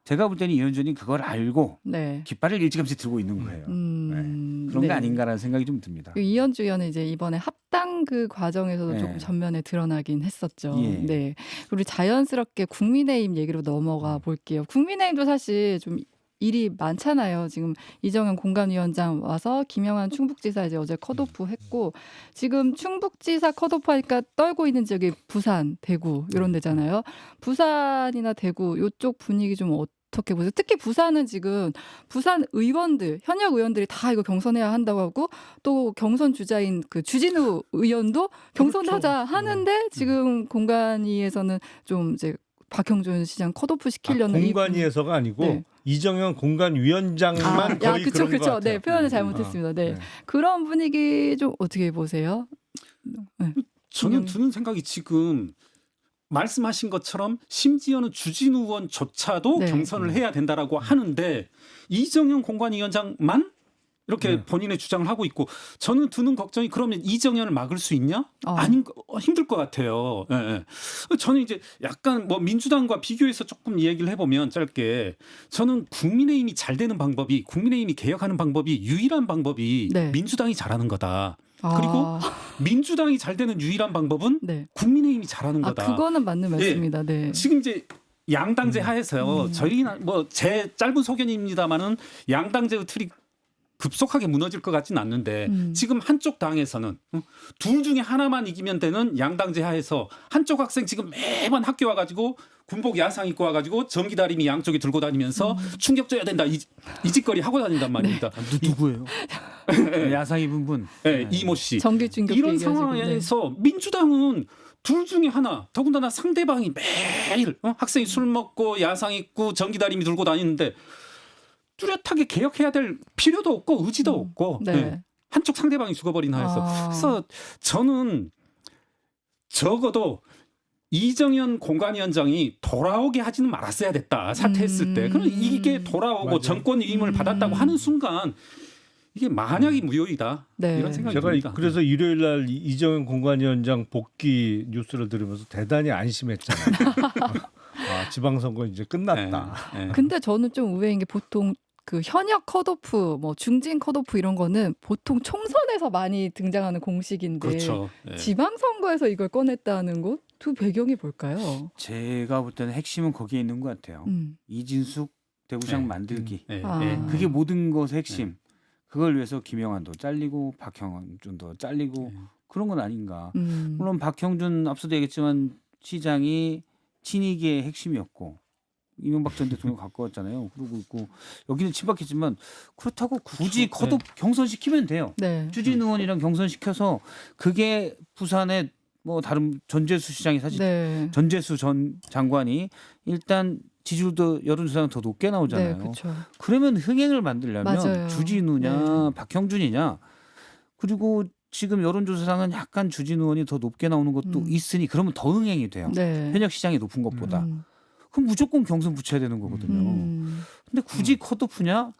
제가 볼 때는 이현주 의원이 그걸 알고 네. 깃발을 일찌감치 들고 있는 거예요. 네. 그런 네. 게 아닌가라는 생각이 좀 듭니다. 그 이현주 의원은 이제 이번에 합당 그 과정에서도 네. 조금 전면에 드러나긴 했었죠. 예. 네. 우리 자연스럽게 국민의힘 얘기로 넘어가 볼게요. 국민의힘도 사실 좀 일이 많잖아요. 지금 이정현 공관위원장 와서 김영한 충북지사 이제 어제 컷오프 했고 지금 충북지사 컷오프 하니까 떨고 있는 지역이 부산, 대구 이런 데잖아요. 부산이나 대구 이쪽 분위기 좀 어떻게 보세요? 특히 부산은 지금 부산 의원들, 현역 의원들이 다 이거 경선해야 한다고 하고 또 경선 주자인 그 주진우 의원도 경선하자 하는데 지금 공관위에서는 좀 이제 박형준 시장 컷오프 시키려는 공관위에서가 아니고 네. 이정현 공관위원장만 거의 그쵸, 그런 것 그쵸. 같아요. 네, 표현을 잘못했습니다. 네. 그런 분위기 좀 어떻게 보세요? 네. 저는 드는 생각이 지금 말씀하신 것처럼 심지어는 주진우 의원조차도 네. 경선을 해야 된다라고 하는데 이정현 공관위원장만 이렇게 네. 본인의 주장을 하고 있고 저는 드는 걱정이 그러면 이정현을 막을 수 있냐? 힘들 것 같아요. 예, 예. 저는 이제 약간 뭐 민주당과 비교해서 조금 얘기를 해보면 짧게 저는 국민의힘이 잘 되는 방법이 국민의힘이 개혁하는 방법이 유일한 방법이 네. 민주당이 잘하는 거다. 그리고 민주당이 잘 되는 유일한 방법은 네. 국민의힘이 잘하는 거다. 그거는 맞는 말씀입니다. 네. 지금 이제 양당제 하에서요. 저희는 뭐 제 짧은 소견입니다만은 양당제의 틀이 급속하게 무너질 것 같지는 않는데 지금 한쪽 당에서는 둘 중에 하나만 이기면 되는 양당제 하에서 한쪽 학생 지금 매번 학교 와가지고 군복 야상 입고 와가지고 전기다리미 양쪽에 들고 다니면서 충격 줘야 된다 이 짓거리 하고 다닌단 말입니다. 누구예요? 야상 입은 분. 네, 이모 씨. 전기 충격 이런 얘기하시고, 상황에서 민주당은 둘 중에 하나 더군다나 상대방이 매일 학생이 술 먹고 야상 입고 전기다리미 들고 다니는데 뚜렷하게 개혁해야 될 필요도 없고 의지도 없고 네. 네. 한쪽 상대방이 죽어버린 하에서 그래서 저는 적어도 이정현 공관위원장이 돌아오게 하지는 말았어야 됐다 사퇴했을 때 그럼 이게 돌아오고 맞아요. 정권 위임을 받았다고 하는 순간 이게 만약이 무효이다 네. 이런 생각이 제가 듭니다. 그래서 일요일 날 이정현 공관위원장 복귀 뉴스를 들으면서 대단히 안심했잖아요. 지방선거 이제 끝났다. 네. 근데 저는 좀 의외인 게 보통 그 현역 컷오프, 뭐 중진 컷오프 이런 거는 보통 총선에서 많이 등장하는 공식인데 그렇죠. 네. 지방선거에서 이걸 꺼냈다는 것 두 배경이 뭘까요? 제가 볼 때는 핵심은 거기에 있는 것 같아요. 이진숙 대구시장 네. 만들기. 네. 네. 그게 모든 것의 핵심. 그걸 위해서 김영환도 잘리고 박형준도 잘리고 그런 건 아닌가. 물론 박형준 앞서도 얘기했지만 시장이 친이계의 핵심이었고 이명박 전 대통령 갖고 왔잖아요. 그러고 있고 여기는 친박했지만 그렇다고 굳이 컷오프 경선시키면 돼요. 네. 주진우 의원이랑 경선시켜서 그게 부산에 뭐 다른 전재수 시장이 사실 네. 전재수 전 장관이 일단 지지율도 여론조사는 더 높게 나오잖아요. 네, 그렇죠. 그러면 흥행을 만들려면 맞아요. 주진우냐 박형준이냐 그리고 지금 여론조사상은 약간 주진우 의원이 더 높게 나오는 것도 있으니 그러면 더 흥행이 돼요. 네. 현역 시장이 높은 것보다. 그럼 무조건 경선 붙여야 되는 거거든요. 근데 굳이 컷오프냐?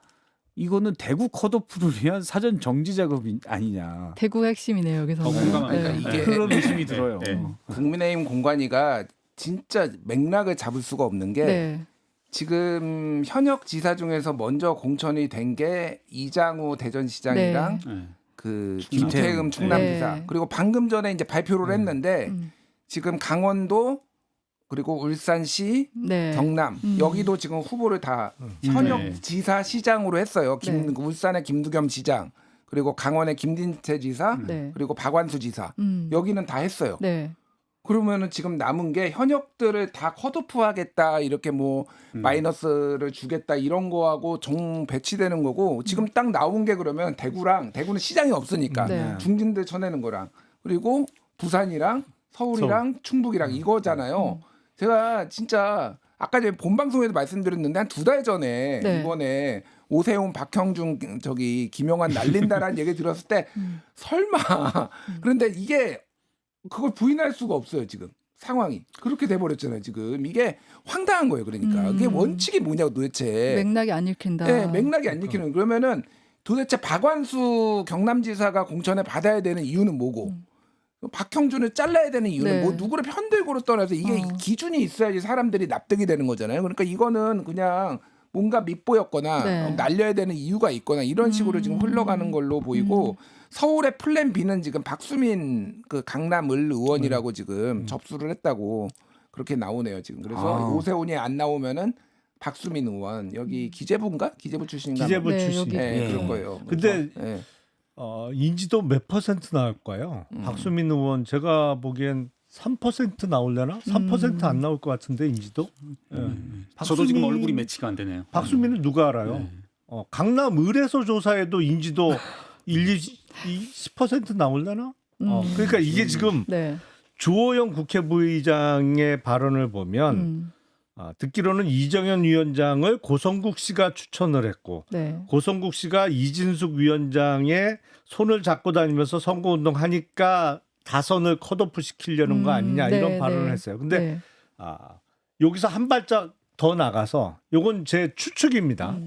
이거는 대구 컷오프를 위한 사전 정지 작업이 아니냐. 대구 핵심이네요 여기서. 공감합니다. 그러니까 이게 그런 의심이 들어요. 국민의힘 공관위가 진짜 맥락을 잡을 수가 없는 게 네. 지금 현역 지사 중에서 먼저 공천이 된 게 이장우 대전시장이랑 네. 그 김태흠. 김태흠 충남지사 네. 그리고 방금 전에 이제 발표를 했는데 지금 강원도 그리고 울산시 네. 경남 여기도 지금 후보를 다 현역 네. 지사 시장으로 했어요. 네. 울산의 김두겸 시장 그리고 강원의 김진태 지사 네. 그리고 박완수 지사 여기는 다 했어요. 네. 그러면은 지금 남은 게 현역들을 다 컷오프하겠다 이렇게 뭐 마이너스를 주겠다 이런 거하고 정 배치되는 거고 지금 딱 나온 게 그러면 대구는 시장이 없으니까 네. 중진들 쳐내는 거랑 그리고 부산이랑 서울이랑 충북이랑 이거잖아요. 제가 진짜 아까 전에 본 방송에도 말씀드렸는데 한 2달 전에 네. 이번에 오세훈, 박형준, 김영환 날린다라는 얘기 들었을 때 설마 그런데 이게 그걸 부인할 수가 없어요 지금 상황이 그렇게 돼버렸잖아요 지금 이게 황당한 거예요 그러니까 그게 원칙이 뭐냐고 도대체 맥락이 안 읽힌다. 네, 맥락이 안 읽히는 그러면은 도대체 박완수 경남지사가 공천을 받아야 되는 이유는 뭐고 박형준을 잘라야 되는 이유는 네. 뭐 누구를 편들고로 떠나서 이게 기준이 있어야지 사람들이 납득이 되는 거잖아요. 그러니까 이거는 그냥 뭔가 밉보였거나 네. 날려야 되는 이유가 있거나 이런 식으로 지금 흘러가는 걸로 보이고 서울의 플랜 B는 지금 박수민 그 강남을 의원이라고 지금 접수를 했다고 그렇게 나오네요 지금. 그래서 오세훈이 안 나오면은 박수민 의원 여기 기재부인가? 기재부 출신인가? 기재부 네, 출신. 여기. 네, 예. 그럴 거예요. 근데 그래서, 예. 인지도 몇 퍼센트 나올까요? 박수민 의원 제가 보기엔 3% 나올려나? 3% 안 나올 것 같은데 인지도. 예. 저도 지금 박수민- 얼굴이 매치가 안 되네요. 박수민을 누가 알아요? 네. 강남 을에서 조사해도 인지도 10% 나올려나? 그러니까 이게 지금 네. 주호영 국회부의장의 발언을 보면 듣기로는 이정현 위원장을 고성국 씨가 추천을 했고 네. 고성국 씨가 이진숙 위원장의 손을 잡고 다니면서 선거운동 하니까 다선을 컷오프 시키려는 거 아니냐 네, 이런 발언을 네. 했어요. 근데 네. 여기서 한 발짝 더 나가서 요건 제 추측입니다.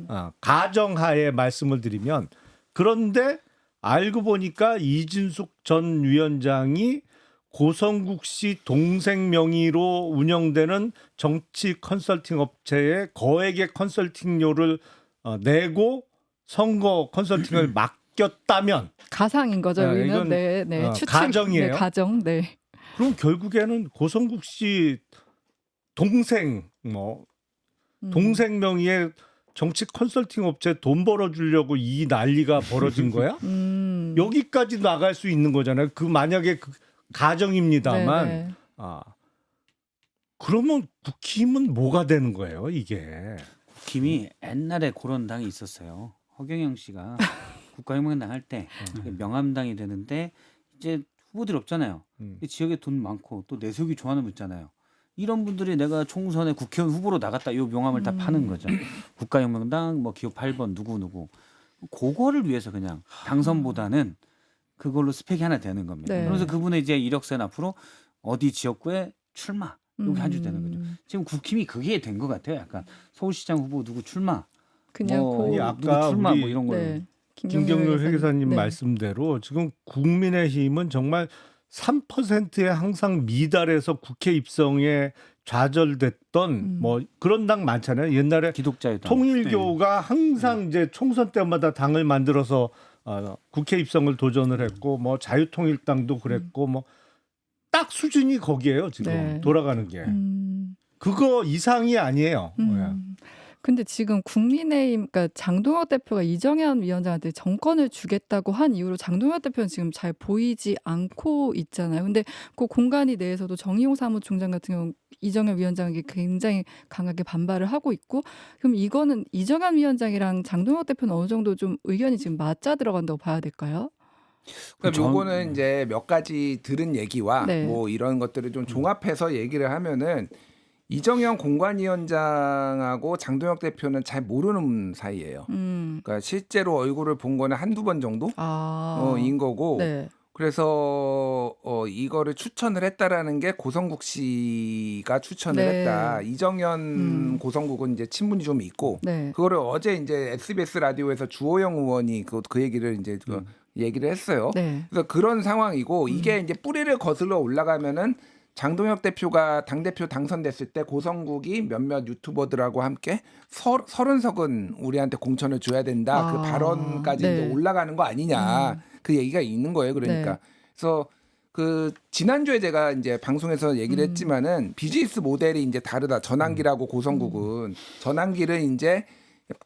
가정하에 말씀을 드리면 그런데 알고 보니까 이진숙 전 위원장이 고성국 씨 동생 명의로 운영되는 정치 컨설팅 업체에 거액의 컨설팅료를 내고 선거 컨설팅을 맡겼다면 가상인 거죠. 네, 여기는 이건, 네, 네. 추측, 가정이에요. 네, 가정. 네. 그럼 결국에는 고성국 씨 동생 동생 명의의 정치 컨설팅 업체 돈 벌어주려고 이 난리가 벌어진 거야? 여기까지 나갈 수 있는 거잖아요. 그 만약에 그 가정입니다만 네, 네. 그러면 국힘은 뭐가 되는 거예요, 이게? 김이 옛날에 그런 당이 있었어요. 허경영 씨가 국가혁명당 할 때 명함당이 되는데 이제 후보들이 없잖아요. 지역에 돈 많고 또 내세우기 좋아하는 분 있잖아요. 이런 분들이 내가 총선에 국회의원 후보로 나갔다 이 명함을 다 파는 거죠. 국가혁명당 뭐 기호 8번 누구 그거를 위해서 그냥 당선보다는 그걸로 스펙이 하나 되는 겁니다. 네. 그러면서 그분의 이제 이력서는 앞으로 어디 지역구에 출마 여기 한 줄 되는 거죠. 지금 국힘이 그게 된 것 같아요. 약간 서울시장 후보 누구 출마, 그냥 뭐 아니, 누구 아까 출마 우리 뭐 이런 걸로. 네. 김경률 회계사님 네. 말씀대로 지금 국민의힘은 정말 3%에 항상 미달해서 국회 입성에 좌절됐던 뭐 그런 당 많잖아요. 옛날에 기독자유당. 통일교가 항상 이제 총선 때마다 당을 만들어서 국회 입성을 도전을 했고 뭐 자유통일당도 그랬고 뭐 딱 수준이 거기에요 지금 네. 돌아가는 게 그거 이상이 아니에요. 근데 지금 국민의힘, 그러니까 장동혁 대표가 이정현 위원장한테 정권을 주겠다고 한 이후로 장동혁 대표는 지금 잘 보이지 않고 있잖아요. 근데 그 공간이 내에서도 정의용 사무총장 같은 경우 이정현 위원장에게 굉장히 강하게 반발을 하고 있고, 그럼 이거는 이정현 위원장이랑 장동혁 대표는 어느 정도 좀 의견이 지금 맞자 들어간다고 봐야 될까요? 그럼 전- 요거는 이제 몇 가지 들은 얘기와 네. 뭐 이런 것들을 좀 종합해서 얘기를 하면은 이정현 공관위원장하고 장동혁 대표는 잘 모르는 사이예요. 그러니까 실제로 얼굴을 본 거는 한두 번 정도 인 거고 네. 그래서 이거를 추천을 했다라는 게 고성국 씨가 추천을 네. 했다. 이정현 고성국은 이제 친분이 좀 있고 네. 그거를 어제 이제 SBS 라디오에서 주호영 의원이 그 얘기를 이제 얘기를 했어요. 네. 그래서 그런 상황이고 이게 이제 뿌리를 거슬러 올라가면은 장동혁 대표가 당대표 당선됐을 때 고성국이 몇몇 유튜버들하고 함께 30석은 우리한테 공천을 줘야 된다. 그 발언까지 네. 이제 올라가는 거 아니냐. 그 얘기가 있는 거예요. 그러니까. 네. 그래서 그 지난주에 제가 이제 방송에서 얘기를 했지만은 비즈니스 모델이 이제 다르다. 전환기라고 고성국은 전환기를 이제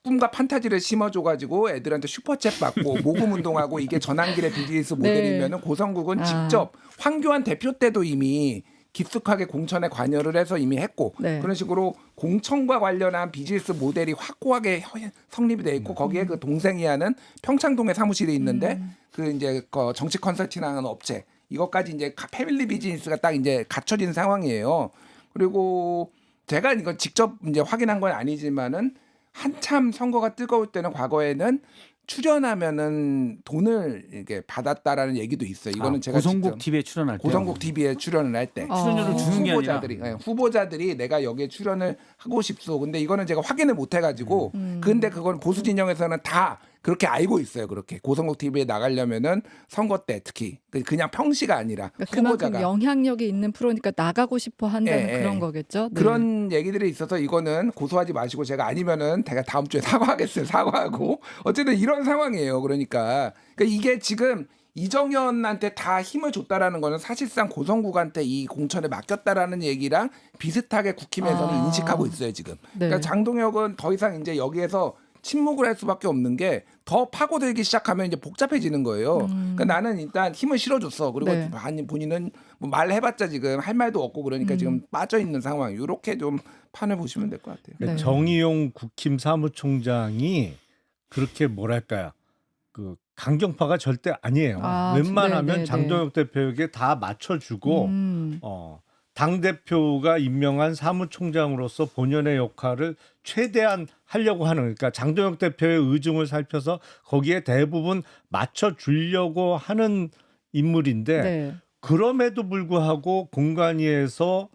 꿈과 판타지를 심어줘가지고 애들한테 슈퍼챗 받고 모금 운동하고 이게 전환길의 비즈니스 모델이면은 고성국은 직접 황교안 대표 때도 이미 깊숙하게 공천에 관여를 해서 이미 했고 네. 그런 식으로 공천과 관련한 비즈니스 모델이 확고하게 성립이 돼 있고 거기에 그 동생이 하는 평창동에 사무실이 있는데 그 이제 그 정치 컨설팅하는 업체 이것까지 이제 패밀리 비즈니스가 딱 이제 갖춰진 상황이에요. 그리고 제가 이거 직접 이제 확인한 건 아니지만은 한참 선거가 뜨거울 때는 과거에는 출연하면은 돈을 이렇게 받았다라는 얘기도 있어요. 이거는 제가 고성국 직접 TV에 출연할 때 고성국 TV에 출연을 할 때 출연료를 주는 게 아니라 후보자들이 후보자들이 내가 여기에 출연을 하고 싶소. 근데 이거는 제가 확인을 못 해가지고 근데 그건 보수 진영에서는 다 그렇게 알고 있어요. 그렇게 고성국 TV에 나가려면은 선거 때 특히 그냥 평시가 아니라 그러니까 그만큼 후보자가 영향력이 있는 프로니까 나가고 싶어 한다는 예, 예. 그런 거겠죠. 네. 그런 얘기들이 있어서 이거는 고소하지 마시고 제가 아니면은 제가 다음 주에 사과하겠어요. 사과하고 어쨌든 이런 상황이에요. 그러니까 이게 지금 이정현한테 다 힘을 줬다라는 거는 사실상 고성국한테 이 공천을 맡겼다라는 얘기랑 비슷하게 국힘에서는 아. 인식하고 있어요 지금. 네. 그러니까 장동혁은 더 이상 이제 여기에서 침묵을 할 수밖에 없는 게 더 파고들기 시작하면 이제 복잡해지는 거예요. 그러니까 나는 일단 힘을 실어줬어. 그리고 네. 본인은 뭐 말해봤자 지금 할 말도 없고 그러니까 지금 빠져 있는 상황. 이렇게 좀 판을 보시면 될 것 같아요. 네. 정의용 국힘 사무총장이 그렇게 뭐랄까요? 그 강경파가 절대 아니에요. 아, 웬만하면 네, 네, 장동혁 대표에게 다 맞춰주고 당 대표가 임명한 사무총장으로서 본연의 역할을 최대한 하려고 하는, 그러니까 장동혁 대표의 의중을 살펴서 거기에 대부분 맞춰주려고 하는 인물인데 네. 그럼에도 불구하고 공관위에서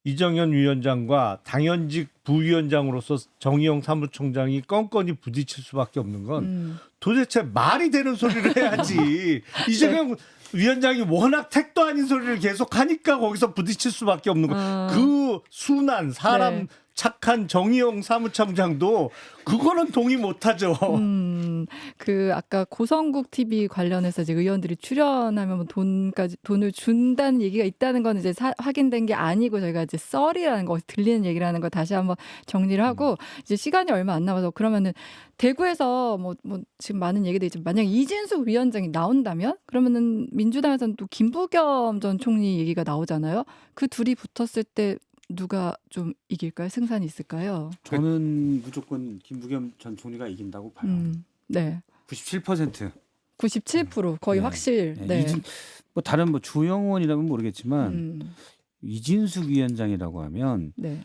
이정현 위원장과 당연직 부위원장으로서 정의용 사무총장이 건건이 부딪힐 수밖에 없는 건 도대체 말이 되는 소리를 해야지. 이정현 위원장이 워낙 택도 아닌 소리를 계속 하니까 거기서 부딪힐 수밖에 없는 거. 그 순한 사람 네. 착한 정의용 사무총장도 그거는 동의 못하죠. 그 아까 고성국 TV 관련해서 이제 의원들이 출연하면 뭐 돈을 준다는 얘기가 있다는 건 이제 확인된 게 아니고 저희가 이제 썰이라는 거 들리는 얘기라는 거 다시 한번 정리를 하고 이제 시간이 얼마 안 남아서 그러면은 대구에서 뭐 지금 많은 얘기들이 있지만 만약 이진숙 위원장이 나온다면 그러면은 민주당에서는 또 김부겸 전 총리 얘기가 나오잖아요. 그 둘이 붙었을 때 누가 좀 이길까요? 승산이 있을까요? 저는 무조건 김부겸 전 총리가 이긴다고 봐요. 네. 97%. 97% 거의 네. 확실. 네. 네. 뭐 다른 뭐 주영원이라면 모르겠지만 이진숙 위원장이라고 하면 네.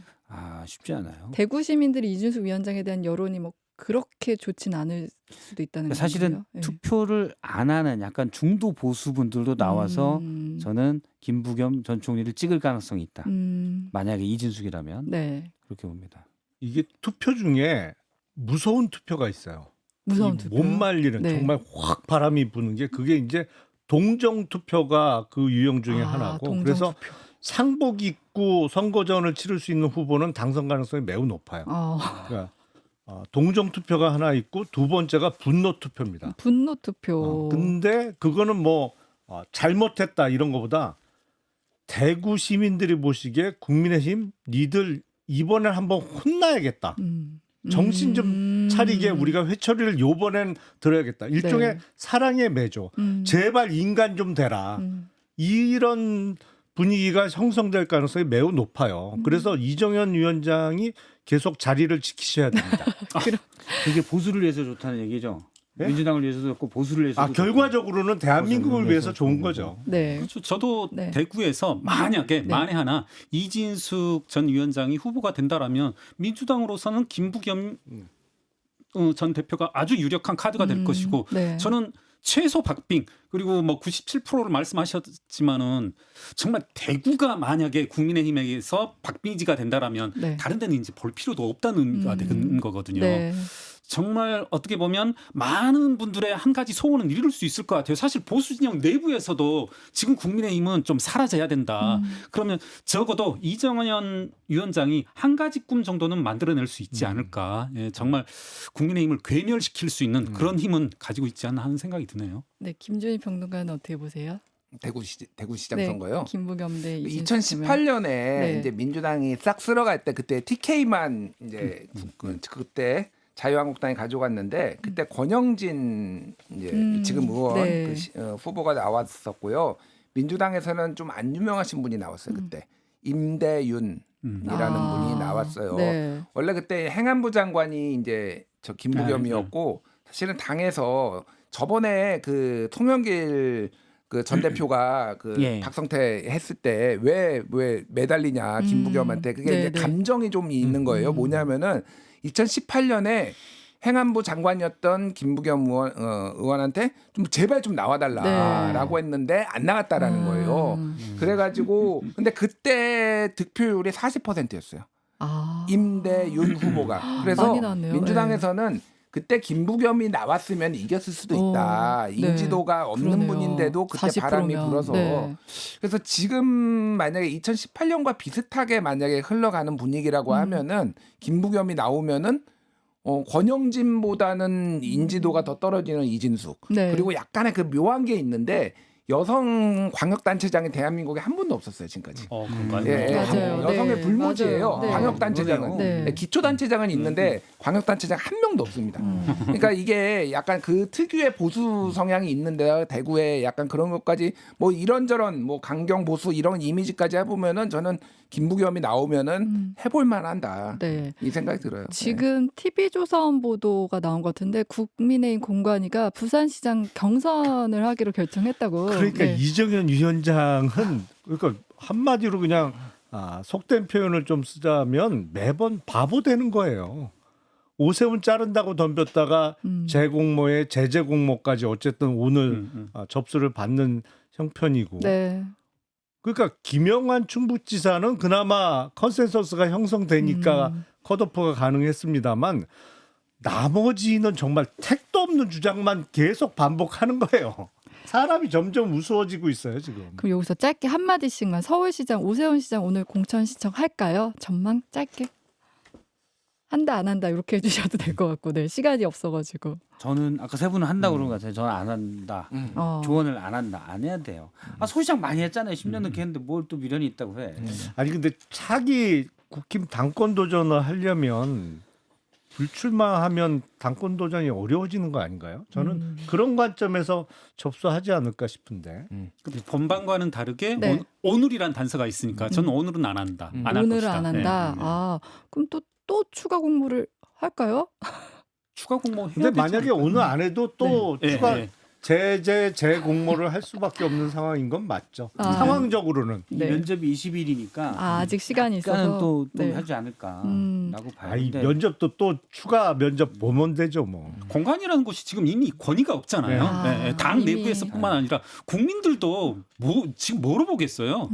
쉽지 않아요. 대구 시민들이 이준숙 위원장에 대한 여론이 뭐 그렇게 좋진 않을 수도 있다는 거죠. 사실은 투표를 안 하는 약간 중도 보수 분들도 나와서 저는 김부겸 전 총리를 찍을 가능성이 있다. 만약에 이진숙이라면 네. 그렇게 봅니다. 이게 투표 중에 무서운 투표가 있어요. 무서운 투표. 못 말리는 네. 정말 확 바람이 부는 게 그게 이제 동정 투표가 그 유형 중에 하나고 동정 그래서 투표. 상복 입고 선거전을 치를 수 있는 후보는 당선 가능성이 매우 높아요. 그러니까 동정 투표가 하나 있고 두 번째가 분노 투표입니다. 분노 투표. 근데 그거는 뭐 잘못했다 이런 거보다 대구 시민들이 보시기에 국민의힘 니들 이번엔 한번 혼나야겠다. 정신 좀 차리게 우리가 회초리를 요번엔 들어야겠다. 일종의 네. 사랑의 매조. 제발 인간 좀 되라. 이런 분위기가 형성될 가능성이 매우 높아요. 그래서 이정현 위원장이 계속 자리를 지키셔야 됩니다. 그게 보수를 위해서 좋다는 얘기죠. 네? 민주당을 위해서도 좋고 보수를 위해서도 결과적으로는 대한민국을 위해서 좋은 거죠. 네. 그렇죠. 저도 네. 대구에서 만약에 만에 하나 이진숙 전 위원장이 후보가 된다라면 민주당으로서는 김부겸 전 대표가 아주 유력한 카드가 될 것이고 네. 저는 최소 박빙 그리고 뭐 97%를 말씀하셨지만은 정말 대구가 만약에 국민의힘에서 박빙지가 된다라면 네. 다른 데는 이제 볼 필요도 없다는 의미가 되는 거거든요. 네. 정말 어떻게 보면 많은 분들의 한 가지 소원은 이룰 수 있을 것 같아요. 사실 보수 진영 내부에서도 지금 국민의힘은 좀 사라져야 된다. 그러면 적어도 이정현 위원장이 한 가지 꿈 정도는 만들어낼 수 있지 않을까. 예, 정말 국민의힘을 괴멸시킬 수 있는 그런 힘은 가지고 있지 않나 하는 생각이 드네요. 네, 김준희 평론가는 어떻게 보세요? 대구시장 네, 선거요. 김부겸 대 이진숙 2018년에 네. 이제 민주당이 싹 쓸어갈 때 그때 TK만 이제 그때 자유한국당이 가져갔는데 그때 권영진 이제 지금 의원 네. 후보가 나왔었고요. 민주당에서는 좀 안 유명하신 분이 나왔어요. 그때 임대윤이라는 분이 나왔어요. 네. 원래 그때 행안부 장관이 이제 저 김부겸이었고 사실은 당에서 저번에 그 송영길 그 전 대표가 그 예. 박성태 했을 때 왜 매달리냐 김부겸한테 그게 네, 이제 네. 감정이 좀 있는 거예요. 뭐냐면은 2018년에 행안부 장관이었던 김부겸 의원한테 좀 제발 좀 나와달라라고 했는데 안 나갔다라는 거예요. 그래가지고 근데 그때 득표율이 40%였어요. 임대윤 후보가. 그래서 많이 나왔네요. 민주당에서는 그때 김부겸이 나왔으면 이겼을 수도 있다. 네. 인지도가 없는 그러네요. 분인데도 그때 40% 바람이 면. 불어서 네. 그래서 지금 만약에 2018년과 비슷하게 만약에 흘러가는 분위기라고 하면은 김부겸이 나오면은 권영진보다는 인지도가 더 떨어지는 이진숙. 네. 그리고 약간의 그 묘한 게 있는데 여성 광역단체장이 대한민국에 한 번도 없었어요 지금까지. 그런가요? 예, 맞아요. 여성의 네. 불모지예요. 맞아요. 네. 광역단체장은. 네. 기초단체장은 있는데 광역단체장 한 명도 없습니다. 그러니까 이게 약간 그 특유의 보수 성향이 있는데 대구에 약간 그런 것까지 뭐 이런저런 뭐 강경 보수 이런 이미지까지 해보면은 저는 김부겸이 나오면은 해볼 만한다. 네. 이 생각이 들어요. 지금 TV조선 보도가 나온 것 같은데 국민의힘 공관위가 부산시장 경선을 하기로 결정했다고. 그러니까 네. 이정현 위원장은 그러니까 한마디로 그냥 속된 표현을 좀 쓰자면 매번 바보 되는 거예요. 오세훈 자른다고 덤볐다가 재공모에 제재공모까지 어쨌든 오늘 접수를 받는 형편이고. 네. 그러니까 김영환 충북지사는 그나마 컨센서스가 형성되니까 컷오프가 가능했습니다만 나머지는 정말 택도 없는 주장만 계속 반복하는 거예요. 사람이 점점 우스워지고 있어요 지금. 그럼 여기서 짧게 한 마디씩만 서울시장 오세훈 시장 오늘 공천 신청할까요? 전망 짧게. 한다 안 한다 이렇게 해주셔도 될 것 같고, 네 시간이 없어가지고. 저는 아까 세 분은 한다고 그런 것 같아요. 저는 안 한다. 조언을 안 한다. 안 해야 돼요. 소시장 많이 했잖아요. 10년 넘게 했는데 뭘 또 미련이 있다고 해. 아니 근데 차기 국힘 당권 도전을 하려면 불출마하면 당권 도전이 어려워지는 거 아닌가요? 저는 그런 관점에서 접수하지 않을까 싶은데. 근데 본방과는 다르게 네. 오늘이란 단서가 있으니까 저는 오늘은 안 한다. 안 할 오늘은 것이다. 안 한다. 네. 아 그럼 또 추가 공모를 할까요? 추가 공모 해야 근데 되지 만약에 않을까요? 오늘 안 해도 또 네. 추가 네. 재공모를 할 수밖에 없는 상황인 건 맞죠. 아. 상황적으로는. 이 네. 면접이 20일이니까 아직 시간이 있어서. 또 네. 하지 않을까라고 봐요. 아이 근데 면접도 또 추가 면접 보면 되죠 뭐. 공간이라는 곳이 지금 이미 권위가 없잖아요. 네. 아, 네, 당 이미. 내부에서뿐만 아니라 국민들도 지금 뭐로 보겠어요.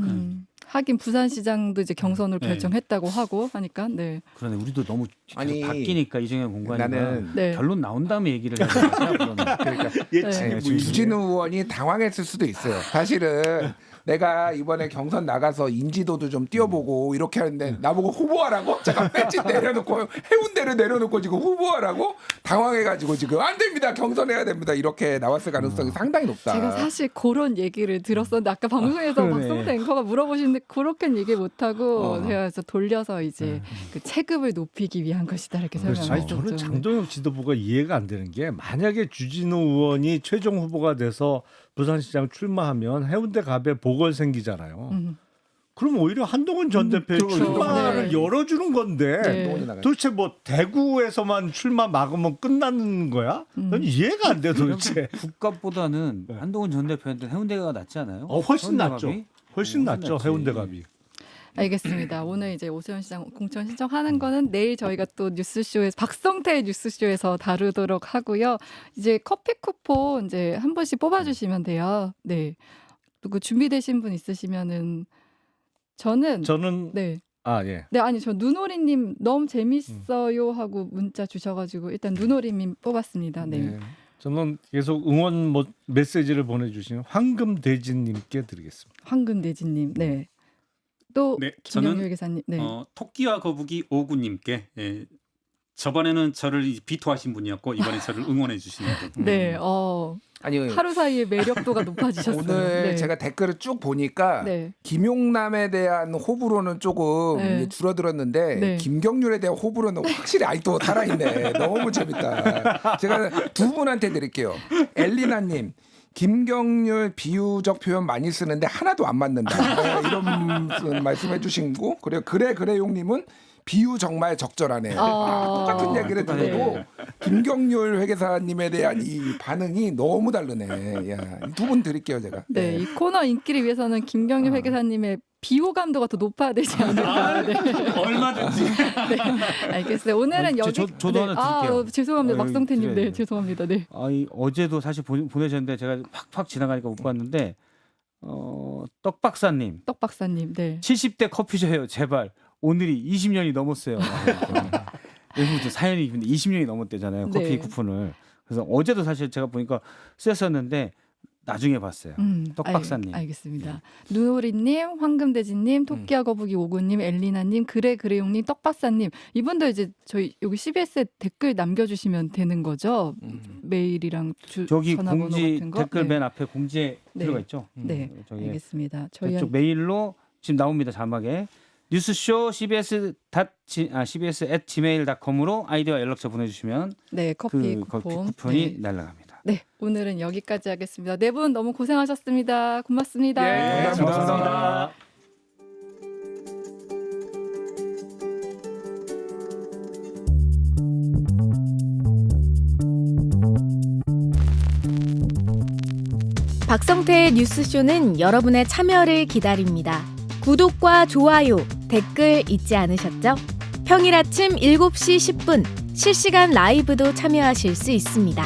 하긴 부산시장도 이제 경선으로 네. 결정했다고 하고 하니까. 네. 그러네. 우리도 너무 아니, 바뀌니까 이정현 공관이가 나는 네. 결론 나온 다음에 얘기를 해야 되겠죠. 그러니까 예측이 네. 보이네. 주진우 의원이 당황했을 수도 있어요. 사실은 내가 이번에 경선 나가서 인지도도 좀 띄워보고 이렇게 하는데 나보고 후보하라고? 잠깐 배지 내려놓고 해운대를 내려놓고 지금 후보하라고? 당황해가지고 지금 안 됩니다. 경선해야 됩니다. 이렇게 나왔을 가능성이 상당히 높다. 제가 사실 그런 얘기를 들었었는데 아까 방송에서 그러네. 박성태 앵커가 물어보시는데 그렇게는 얘기 못하고 제가 그래서 돌려서 이제 그 체급을 높이기 위한 것이다 이렇게 그렇죠. 설명을 아니 저는 했죠. 장동혁 지도부가 이해가 안 되는 게 만약에 주진우 의원이 최종 후보가 돼서 부산시장 출마하면 해운대 갑에 보궐 생기잖아요. 그럼 오히려 한동훈 전 대표의 그렇죠. 출마를 네. 열어주는 건데 네. 도대체 뭐 대구에서만 출마 막으면 끝나는 거야? 난 이해가 안 돼 도대체. 국값보다는 네. 한동훈 전 대표한테 해운대가 낫지 않아요? 훨씬 해운대 낫죠. 갑이? 훨씬 낫죠 낫지. 해운대 갑이. 알겠습니다. 오늘 이제 오세훈 시장 공천 신청하는 거는 내일 저희가 또 뉴스쇼에서 박성태의 뉴스쇼에서 다루도록 하고요. 이제 커피 쿠폰 이제 한 분씩 뽑아주시면 돼요. 네. 누구 준비되신 분 있으시면은 저는 네. 예. 네 아니 저 누노리님 너무 재밌어요 하고 문자 주셔가지고 일단 누노리님 뽑았습니다. 네. 네. 저는 계속 응원 메시지를 보내주신 황금대진님께 드리겠습니다. 황금대진님. 네. 또 네, 김영일 저는 기사님. 네. 토끼와 거북이 59님께 저번에는 저를 비토하신 분이었고 이번에 저를 응원해 주시는 분. 네. 아니 하루 사이에 매력도가 높아지셨어요. 오늘 네. 제가 댓글을 쭉 보니까 네. 김용남에 대한 호불호는 조금 네. 이제 줄어들었는데 네. 김경률에 대한 호불호는 확실히 아직도 살아있네. 너무 재밌다. 제가 두 분한테 드릴게요. 엘리나님. 김경률 비유적 표현 많이 쓰는데 하나도 안 맞는다. 이런 말씀해 주신 거. 그래 용님은 비유 정말 적절하네. 똑같은 얘기를 들어도 김경률 회계사님에 대한 이 반응이 너무 다르네. 두 분 드릴게요 제가. 네, 이 코너 인기를 위해서는 김경률 회계사님의 비호감도가 더 높아야 되지 않을까. 네. 얼마든지. 네. 알겠어요. 오늘은 여기. 저도 하나 드릴게요. 죄송합니다, 박성태님. 그래. 네, 죄송합니다. 네. 어제도 사실 보내셨는데 제가 팍팍 지나가니까 못 봤는데 떡박사님 떡 박사님. 네. 70대 커피셔요 제발 오늘이 20년이 넘었어요. 요즘 사연이 근데 20년이 넘었대잖아요. 커피 네. 쿠폰을. 그래서 어제도 사실 제가 보니까 쓰였었는데 나중에 봤어요. 떡박사님. 알겠습니다. 누리님, 황금돼지님, 토끼와 거북이 59님, 엘리나님, 그래용님, 떡박사님 이분들 이제 저희 여기 CBS에 댓글 남겨주시면 되는 거죠. 메일이랑 저기 전화번호 공지 같은 거. 댓글 네. 맨 앞에 공지에 네. 들어가 있죠. 네, 저기 알겠습니다. 저쪽 메일로 지금 나옵니다. 자막에 뉴스쇼 cbs@gmail.com으로 아이디와 연락처 보내주시면 네, 커피 그 쿠폰. 쿠폰이 네. 날아갑니다. 네, 오늘은 여기까지 하겠습니다. 네 분 너무 고생하셨습니다. 고맙습니다. 예, 고맙습니다. 박성태의 뉴스쇼는 여러분의 참여를 기다립니다. 구독과 좋아요, 댓글 잊지 않으셨죠? 평일 아침 7시 10분 실시간 라이브도 참여하실 수 있습니다.